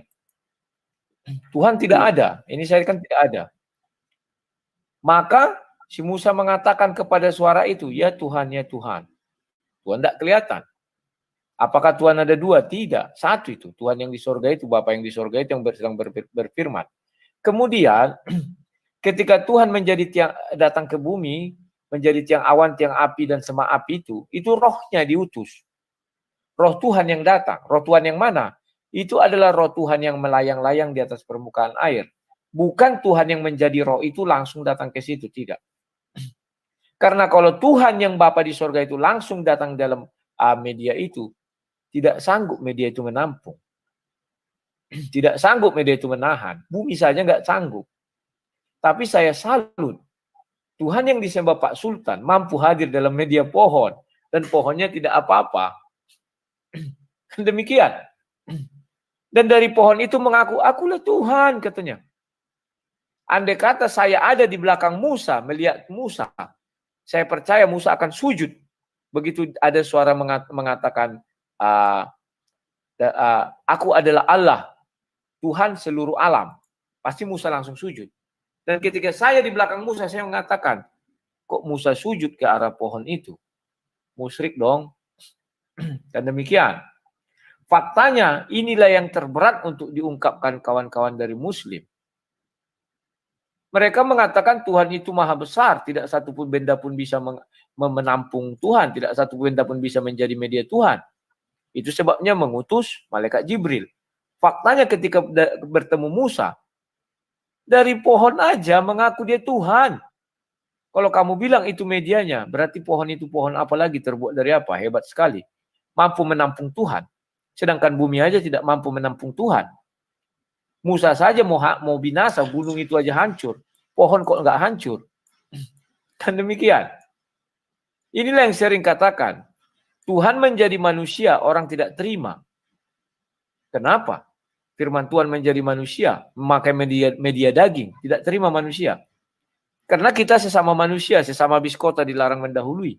Tuhan tidak ada, ini saya kan tidak ada. Maka si Musa mengatakan kepada suara itu, ya Tuhan, ya Tuhan. Tuhan tidak kelihatan. Apakah Tuhan ada 2? Tidak, 1 itu. Tuhan yang di sorga itu, Bapa yang di sorga itu yang sedang berfirman. Kemudian, ketika Tuhan menjadi tiang, datang ke bumi, menjadi tiang awan, tiang api, dan sema api itu rohnya diutus. Roh Tuhan yang datang. Roh Tuhan yang mana? Itu adalah roh Tuhan yang melayang-layang di atas permukaan air. Bukan Tuhan yang menjadi roh itu langsung datang ke situ, tidak. Karena kalau Tuhan yang Bapa di sorga itu langsung datang dalam media itu, tidak sanggup media itu menampung. Tidak sanggup media itu menahan. Bumi saja nggak sanggup. Tapi saya salut. Tuhan yang disembah Pak Sultan mampu hadir dalam media pohon. Dan pohonnya tidak apa-apa. Demikian. Dan dari pohon itu mengaku, akulah Tuhan, katanya. Andai kata saya ada di belakang Musa, melihat Musa, saya percaya Musa akan sujud. Begitu ada suara mengatakan, aku adalah Allah, Tuhan seluruh alam. Pasti Musa langsung sujud. Dan ketika saya di belakang Musa, saya mengatakan, kok Musa sujud ke arah pohon itu? Musyrik dong. Dan demikian. Faktanya inilah yang terberat untuk diungkapkan kawan-kawan dari Muslim. Mereka mengatakan Tuhan itu maha besar, tidak satu pun benda pun bisa menampung Tuhan, tidak satu benda pun bisa menjadi media Tuhan. Itu sebabnya mengutus malaikat Jibril. Faktanya ketika bertemu Musa, dari pohon aja mengaku dia Tuhan. Kalau kamu bilang itu medianya, berarti pohon itu pohon apa lagi, terbuat dari apa? Hebat sekali. Mampu menampung Tuhan. Sedangkan bumi aja tidak mampu menampung Tuhan. Musa saja mau binasa, gunung itu aja hancur. Pohon kok nggak hancur. Kan demikian. Inilah yang sering katakan. Tuhan menjadi manusia, orang tidak terima. Kenapa? Firman Tuhan menjadi manusia, memakai media daging, tidak terima manusia. Karena kita sesama manusia, sesama biskota dilarang mendahului.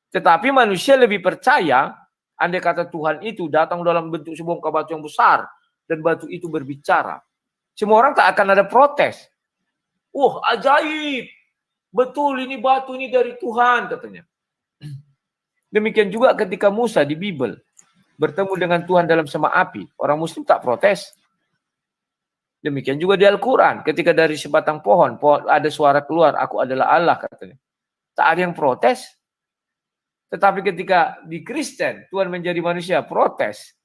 Tetapi manusia lebih percaya, andai kata Tuhan itu datang dalam bentuk sebongkah batu yang besar, dan batu itu berbicara. Semua orang tak akan ada protes. Ajaib. Betul ini batu ini dari Tuhan, katanya. Demikian juga ketika Musa di Bible bertemu dengan Tuhan dalam sema api. Orang Muslim tak protes. Demikian juga di Al-Quran. Ketika dari sebatang pohon ada suara keluar, aku adalah Allah, katanya. Tak ada yang protes. Tetapi ketika di Kristen, Tuhan menjadi manusia, protes.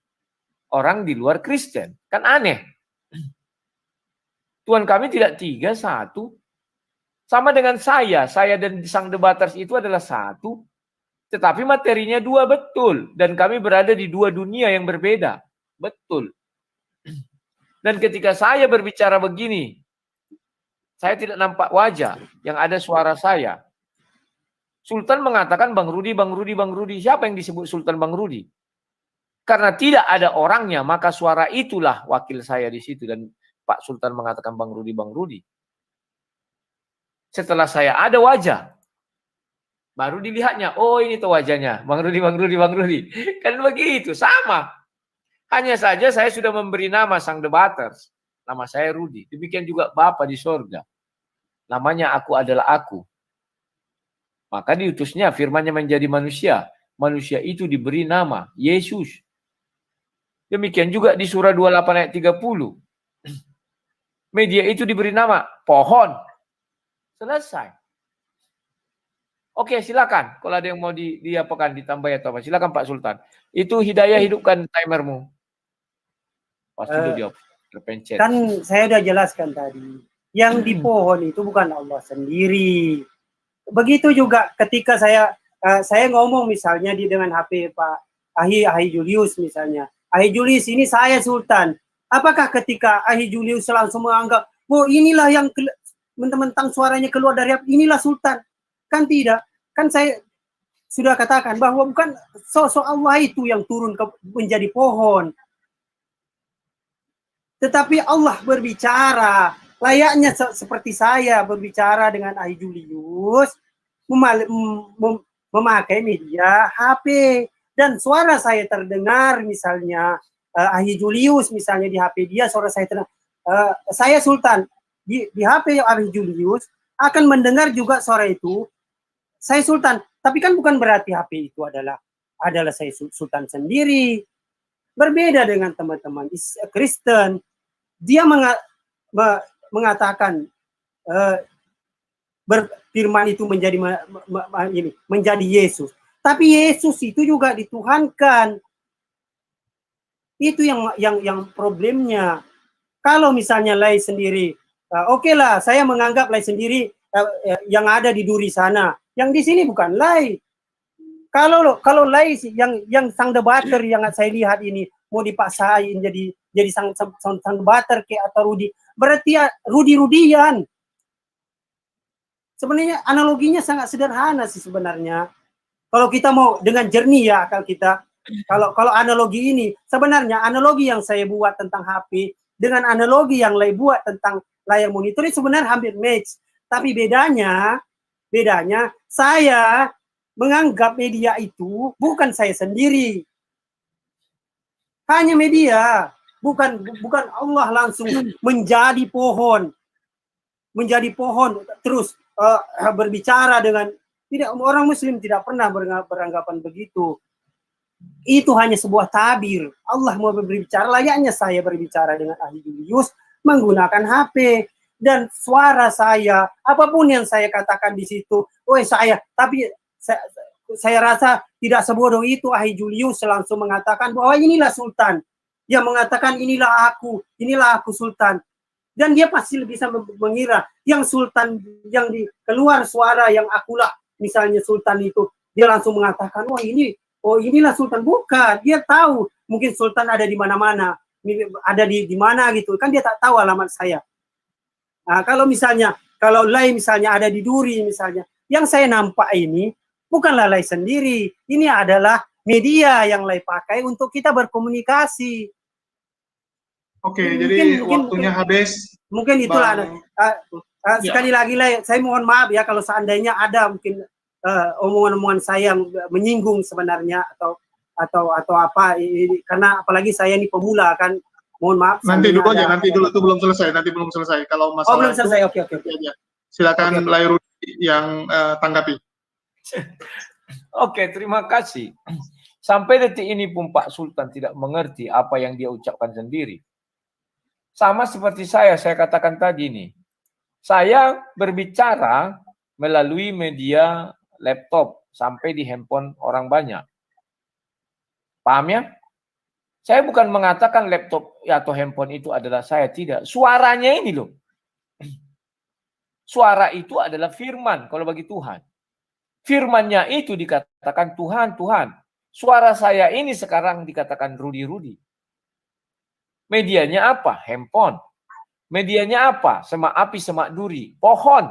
Orang di luar Kristen. Kan aneh. Tuhan kami tidak 3, 1. Sama dengan saya dan sang debaters itu adalah 1. Tetapi materinya 2, betul. Dan kami berada di 2 dunia yang berbeda. Betul. Dan ketika saya berbicara begini, saya tidak nampak wajah, yang ada suara saya. Sultan mengatakan Bang Rudi, Bang Rudi, Bang Rudi. Siapa yang disebut Sultan Bang Rudi? Karena tidak ada orangnya, maka suara itulah wakil saya di situ. Dan Pak Sultan mengatakan Bang Rudi, Bang Rudi. Setelah saya ada wajah, baru dilihatnya, oh ini tuh wajahnya, Bang Rudi, Bang Rudi, Bang Rudi. Kan begitu, sama. Hanya saja saya sudah memberi nama sang debaters. Nama saya Rudi. Demikian juga Bapa di sorga. namanya aku adalah aku. Maka diutusnya firman-Nya menjadi manusia. Manusia itu diberi nama Yesus. Demikian juga di surah 28 ayat 30. Media itu diberi nama pohon. Selesai. Oke, silakan. Kalau ada yang mau diapakan, ditambah atau apa, silakan Pak Sultan. Itu Hidayah, hidupkan timermu. Pasti dia terpencet. Kan saya udah jelaskan tadi. Yang di pohon itu bukan Allah sendiri. Begitu juga ketika saya ngomong misalnya dengan HP Pak Ahi Julius misalnya. Ahi Julius ini saya Sultan. Apakah ketika Ahi Julius langsung menganggap, oh inilah yang mentang-mentang suaranya keluar dari HP, inilah Sultan? Kan tidak. Kan saya sudah katakan bahwa bukan sosok Allah itu yang turun menjadi pohon. Tetapi Allah berbicara. Layaknya seperti saya berbicara dengan Ahi Julius, memakai media HP. Dan suara saya terdengar misalnya, Ahi Julius misalnya di HP dia, suara saya terdengar. Saya Sultan, di HP Ahi Julius akan mendengar juga suara itu, saya Sultan. Tapi kan bukan berarti HP itu adalah saya Sultan sendiri. Berbeda dengan teman-teman Kristen. Dia mengatakan berfirman itu menjadi Yesus. Tapi Yesus itu juga dituhankan. Itu yang problemnya. Kalau misalnya Lai sendiri, oke lah, saya menganggap Lai sendiri yang ada di duri sana. Yang di sini bukan Lai. Kalau Lai yang sang debater yang saya lihat ini mau dipaksain jadi sang debater ke atau Rudi, berarti ya Rudian. Sebenarnya analoginya sangat sederhana sih sebenarnya. Kalau kita mau dengan jernih ya akal kita, kalau analogi ini, sebenarnya analogi yang saya buat tentang HP dengan analogi yang Lai buat tentang layar monitor ini sebenarnya hampir match. Tapi bedanya saya menganggap media itu bukan saya sendiri. Hanya media, bukan Allah langsung menjadi pohon terus berbicara dengan tidak, orang Muslim tidak pernah beranggapan begitu. Itu hanya sebuah tabir. Allah mau berbicara, layaknya saya berbicara dengan Ahi Julius menggunakan HP dan suara saya, apapun yang saya katakan di situ, tapi saya rasa tidak sebodoh itu Ahi Julius langsung mengatakan bahwa inilah Sultan. Dia mengatakan inilah aku Sultan. Dan dia pasti bisa mengira yang Sultan, yang keluar suara yang akulah, misalnya Sultan itu, dia langsung mengatakan, inilah Sultan. Bukan, dia tahu mungkin Sultan ada di mana-mana, ada di mana gitu, kan dia tak tahu alamat saya. Nah, kalau Lai misalnya ada di duri misalnya, yang saya nampak ini bukanlah Lai sendiri, ini adalah media yang Lai pakai untuk kita berkomunikasi. Oke, jadi waktunya habis. Mungkin itulah. Sekali lagi Lai, saya mohon maaf ya kalau seandainya ada mungkin omongan-omongan saya yang menyinggung sebenarnya atau apa, karena apalagi saya ini pemula kan. Mohon maaf. Nanti dulu aja, nanti dulu itu belum selesai. Kalau masalah belum selesai. Oke. Silakan Lai Rudi yang tanggapi. Oke, terima kasih. Sampai detik ini pun Pak Sultan tidak mengerti apa yang dia ucapkan sendiri. Sama seperti saya katakan tadi nih. Saya berbicara melalui media laptop sampai di handphone orang banyak. Paham ya? Saya bukan mengatakan laptop atau handphone itu adalah saya, tidak. Suaranya ini loh. Suara itu adalah firman kalau bagi Tuhan. Firman-Nya itu dikatakan Tuhan. Suara saya ini sekarang dikatakan Rudi. Medianya apa? Handphone. Medianya apa? Semak api, semak duri. Pohon.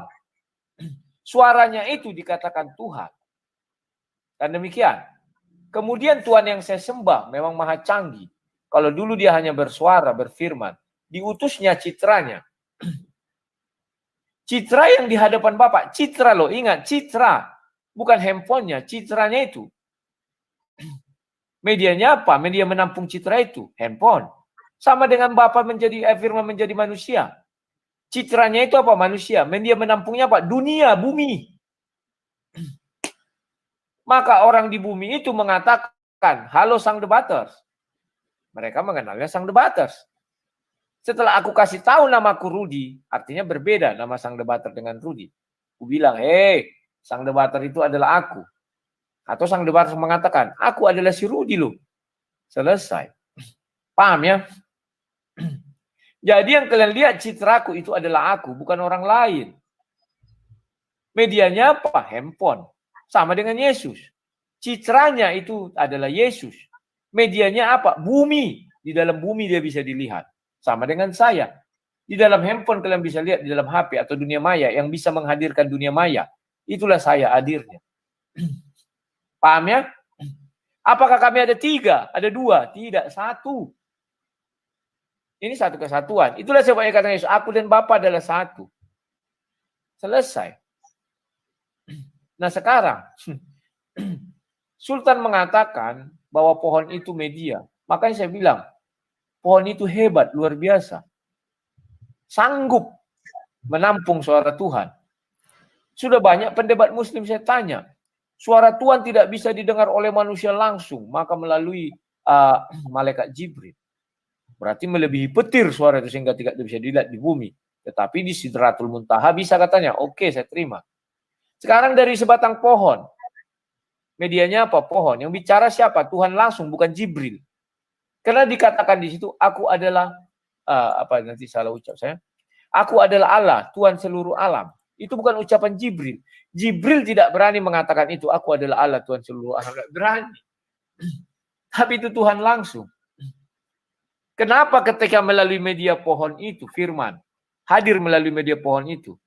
Suaranya itu dikatakan Tuhan. Dan demikian. Kemudian Tuhan yang saya sembah memang maha canggih. Kalau dulu dia hanya bersuara, berfirman. Diutusnya citranya. Citra yang di hadapan Bapak. Citra loh, ingat. Citra. Bukan handphonenya, citranya itu. Medianya apa? Media menampung citra itu. Handphone. Sama dengan Bapak firman menjadi manusia. Citranya itu apa? Manusia. Media menampungnya apa? Dunia, bumi. Maka orang di bumi itu mengatakan, halo sang debaters. Mereka mengenalnya sang debaters. Setelah aku kasih tahu namaku Rudi, artinya berbeda nama sang debater dengan Rudi. Aku bilang, hei, sang debater itu adalah aku. Atau sang debater mengatakan, aku adalah si Rudi loh. Selesai. Paham ya? Jadi yang kalian lihat citraku itu adalah aku, bukan orang lain. Medianya apa? Handphone. Sama dengan Yesus. Citranya itu adalah Yesus. Medianya apa? Bumi. Di dalam bumi dia bisa dilihat. Sama dengan saya. Di dalam handphone kalian bisa lihat, di dalam HP atau dunia maya yang bisa menghadirkan dunia maya. Itulah saya hadirnya. Paham ya? Apakah kami ada 3? Ada 2? Tidak, 1. Ini satu kesatuan. Itulah sebabnya kata Yesus, aku dan Bapa adalah satu. Selesai. Nah sekarang, Sultan mengatakan bahwa pohon itu media. Makanya saya bilang, pohon itu hebat, luar biasa. Sanggup menampung suara Tuhan. Sudah banyak pendebat muslim saya tanya, suara Tuhan tidak bisa didengar oleh manusia langsung, maka melalui malaikat Jibril. Berarti melebihi petir suara itu sehingga tidak bisa dilihat di bumi. Tetapi di Sidratul Muntaha bisa katanya, oke, saya terima. Sekarang dari sebatang pohon. Medianya apa? Pohon. Yang bicara siapa? Tuhan langsung, bukan Jibril. Karena dikatakan di situ, aku adalah, nanti salah ucap saya. Aku adalah Allah, Tuhan seluruh alam. Itu bukan ucapan Jibril. Jibril tidak berani mengatakan itu, aku adalah Allah, Tuhan seluruh alam. Tidak berani. Tapi itu Tuhan langsung. Kenapa ketika melalui media pohon itu, firman, hadir melalui media pohon itu,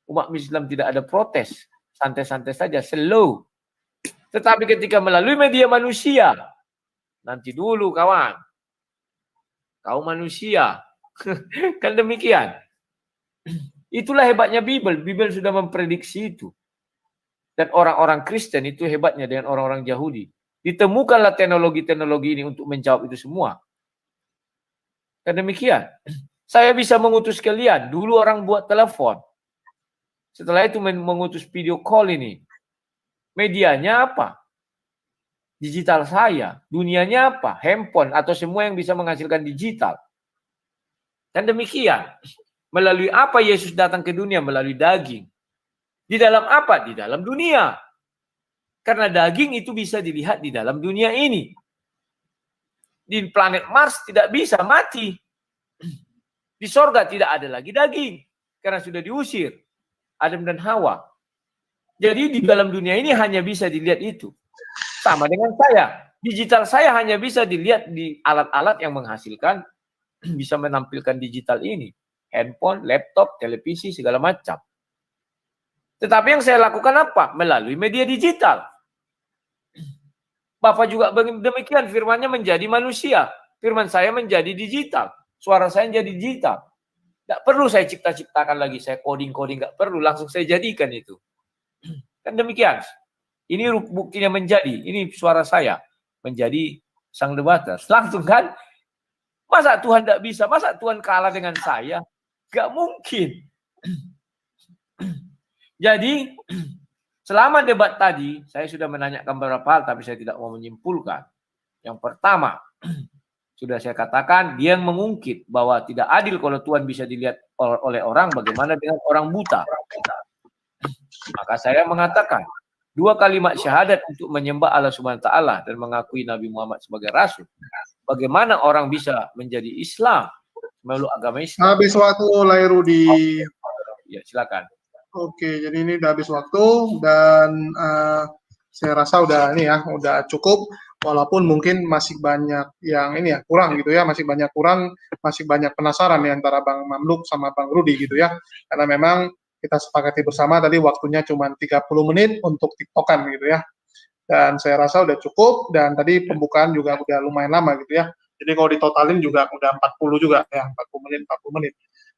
umat Islam tidak ada protes. Santai-santai saja, slow. Tetapi ketika melalui media manusia, nanti dulu kawan, kau manusia. Kan demikian. Itulah hebatnya Bible. Bible sudah memprediksi itu. Dan orang-orang Kristen itu hebatnya dengan orang-orang Yahudi. Ditemukanlah teknologi-teknologi ini untuk menjawab itu semua. Dan demikian. Saya bisa mengutus kalian. Dulu orang buat telepon. Setelah itu mengutus video call ini. Medianya apa? Digital saya. Dunianya apa? Handphone atau semua yang bisa menghasilkan digital. Dan demikian. Melalui apa Yesus datang ke dunia? Melalui daging. Di dalam apa? Di dalam dunia. Karena daging itu bisa dilihat di dalam dunia ini. Di planet Mars tidak bisa, mati. Di sorga tidak ada lagi daging. Karena sudah diusir. Adam dan Hawa. Jadi di dalam dunia ini hanya bisa dilihat itu. Sama dengan saya. Digital saya hanya bisa dilihat di alat-alat yang menghasilkan, bisa menampilkan digital ini. Handphone, laptop, televisi, segala macam. Tetapi yang saya lakukan apa? Melalui media digital. Bapak juga demikian, firmannya menjadi manusia. Firman saya menjadi digital. Suara saya menjadi digital. Tidak perlu saya cipta-ciptakan lagi, saya coding-coding, nggak perlu, langsung saya jadikan itu. Kan demikian. Ini buktinya menjadi, ini suara saya menjadi sang debater. Langsung kan, masa Tuhan tidak bisa, masa Tuhan kalah dengan saya? Gak mungkin. Jadi, selama debat tadi, saya sudah menanyakan beberapa hal, tapi saya tidak mau menyimpulkan. Yang pertama, sudah saya katakan, dia yang mengungkit bahwa tidak adil kalau Tuhan bisa dilihat oleh orang, bagaimana dengan orang buta. Maka saya mengatakan, 2 kalimat syahadat untuk menyembah Allah Subhanahu wa taala dan mengakui Nabi Muhammad sebagai rasul. Bagaimana orang bisa menjadi Islam, memeluk agama Islam? Habis waktu, Lairudi. Ya, silakan. Oke, jadi ini udah habis waktu dan saya rasa udah ini ya, udah cukup. Walaupun mungkin masih banyak yang ini ya kurang gitu ya, masih banyak penasaran nih antara Bang Mamluk sama Bang Rudi gitu ya. Karena memang kita sepakati bersama tadi waktunya cuma 30 menit untuk TikTokan gitu ya. Dan saya rasa udah cukup dan tadi pembukaan juga udah lumayan lama gitu ya. Jadi kalau ditotalin juga udah 40 juga ya, 40 menit.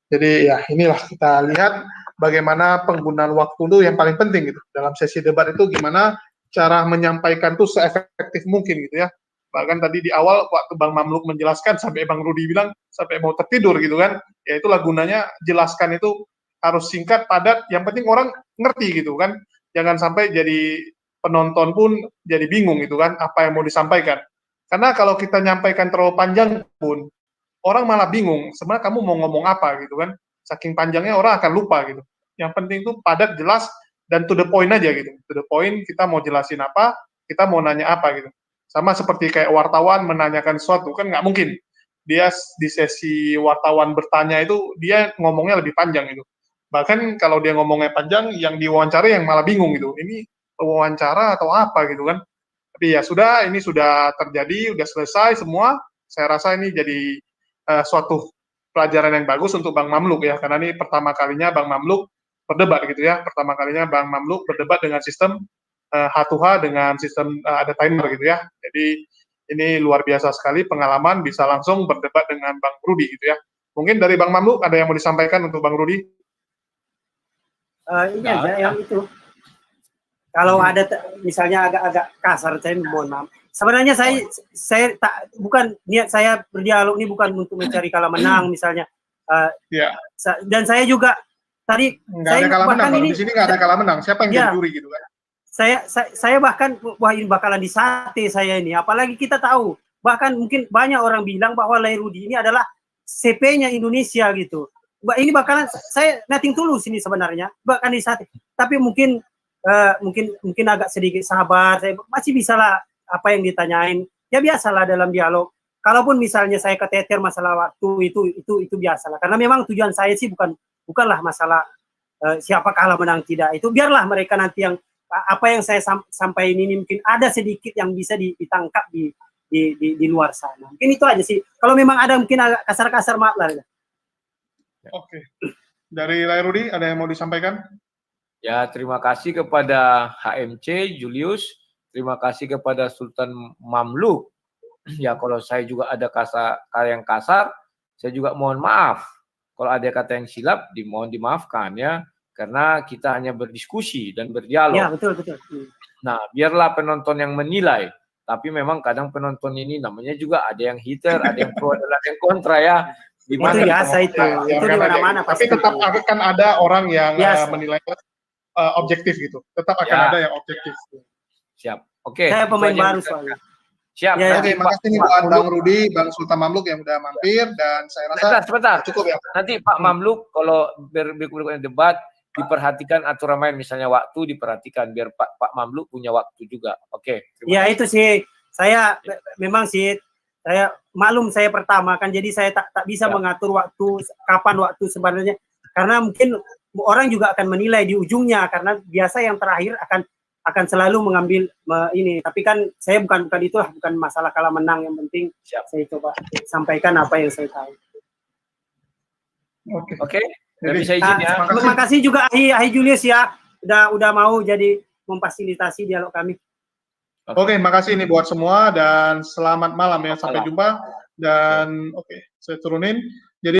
Jadi ya inilah kita lihat bagaimana penggunaan waktu itu yang paling penting gitu. Dalam sesi debat itu gimana cara menyampaikan itu seefektif mungkin gitu ya. Bahkan tadi di awal waktu Bang Mamluk menjelaskan sampai Bang Rudi bilang sampai mau tertidur gitu kan. Ya itulah gunanya jelaskan itu harus singkat, padat, yang penting orang ngerti gitu kan. Jangan sampai jadi penonton pun jadi bingung gitu kan apa yang mau disampaikan. Karena kalau kita nyampaikan terlalu panjang pun orang malah bingung sebenarnya kamu mau ngomong apa gitu kan. Saking panjangnya orang akan lupa gitu. Yang penting tuh padat, jelas, dan to the point aja gitu. To the point, kita mau jelasin apa, kita mau nanya apa gitu. Sama seperti kayak wartawan menanyakan sesuatu, kan nggak mungkin. Dia di sesi wartawan bertanya itu, dia ngomongnya lebih panjang gitu. Bahkan kalau dia ngomongnya panjang, yang diwawancara yang malah bingung gitu. Ini wawancara atau apa gitu kan. Tapi ya sudah, ini sudah terjadi, sudah selesai semua. Saya rasa ini jadi suatu pelajaran yang bagus untuk Bang Mamluk ya, karena ini pertama kalinya Bang Mamluk berdebat gitu ya, pertama kalinya Bang Mamluk berdebat dengan sistem H2H dengan sistem ada timer gitu ya. Jadi ini luar biasa sekali pengalaman bisa langsung berdebat dengan Bang Rudi gitu ya. Mungkin dari Bang Mamluk ada yang mau disampaikan untuk Bang Rudi? Ini aja yang itu. Kalau ada misalnya agak-agak kasar, saya mohon maaf. Sebenarnya saya tak, bukan niat saya berdialog ini bukan untuk mencari kalah menang misalnya. Dan saya juga tadi nggak ada kalah menang, di sini nggak ada kalah menang. Siapa yang jadi juri gitu kan? Saya bahkan wah ini bakalan disate saya ini. Apalagi kita tahu bahkan mungkin banyak orang bilang bahwa Lairudi ini adalah CP-nya Indonesia gitu. Ini bakalan saya nothing tulus ini sebenarnya bahkan disate. Tapi mungkin agak sedikit sabar. Saya masih bisa lah apa yang ditanyain. Ya biasalah dalam dialog. Kalaupun misalnya saya keteter masalah waktu itu biasalah. Karena memang tujuan saya sih bukanlah masalah siapa kalah menang tidak. Itu biarlah mereka nanti yang apa yang saya sampaikan ini mungkin ada sedikit yang bisa ditangkap di luar sana. Mungkin itu aja sih. Kalau memang ada mungkin agak kasar-kasar maaf lah. Oke. Dari Lairudi ada yang mau disampaikan? Ya, terima kasih kepada HMC Julius, terima kasih kepada Sultan Mamluk. Ya, kalau saya juga ada kata yang kasar, saya juga mohon maaf. Kalau ada kata yang silap, mohon dimaafkan ya, karena kita hanya berdiskusi dan berdialog. Ya, betul. Nah, biarlah penonton yang menilai. Tapi memang kadang penonton ini namanya juga ada yang hater, ada yang pro, ada yang kontra ya. Itu biasa itu. Itu di mana-mana pasti. Tapi tetap akan ada orang yang menilai objektif gitu. Tetap akan ada yang objektif. Siap. Oke. Saya pemain baru soalnya. Siap. Oke, makasih nih buat Bang Rudi, Bang Sultan Mamluk yang udah mampir, dan saya rasa sebentar. Cukup ya. Nanti Pak Mamluk kalau berikutnya debat diperhatikan aturan main, misalnya waktu diperhatikan biar Pak Mamluk punya waktu juga. Oke. Ya itu sih. Saya memang sih saya maklum saya pertama kan, jadi saya tak bisa mengatur waktu kapan waktu sebenarnya, karena mungkin orang juga akan menilai di ujungnya, karena biasa yang terakhir akan selalu mengambil ini. Tapi kan saya bukan itulah, bukan masalah kalah menang, yang penting saya coba sampaikan apa yang saya tahu. Oke. Jadi saya izin ya. Terima kasih juga Ahi Julius ya, udah mau jadi memfasilitasi dialog kami. Oke, makasih ini buat semua dan selamat malam ya. Sampai jumpa dan oke, saya turunin.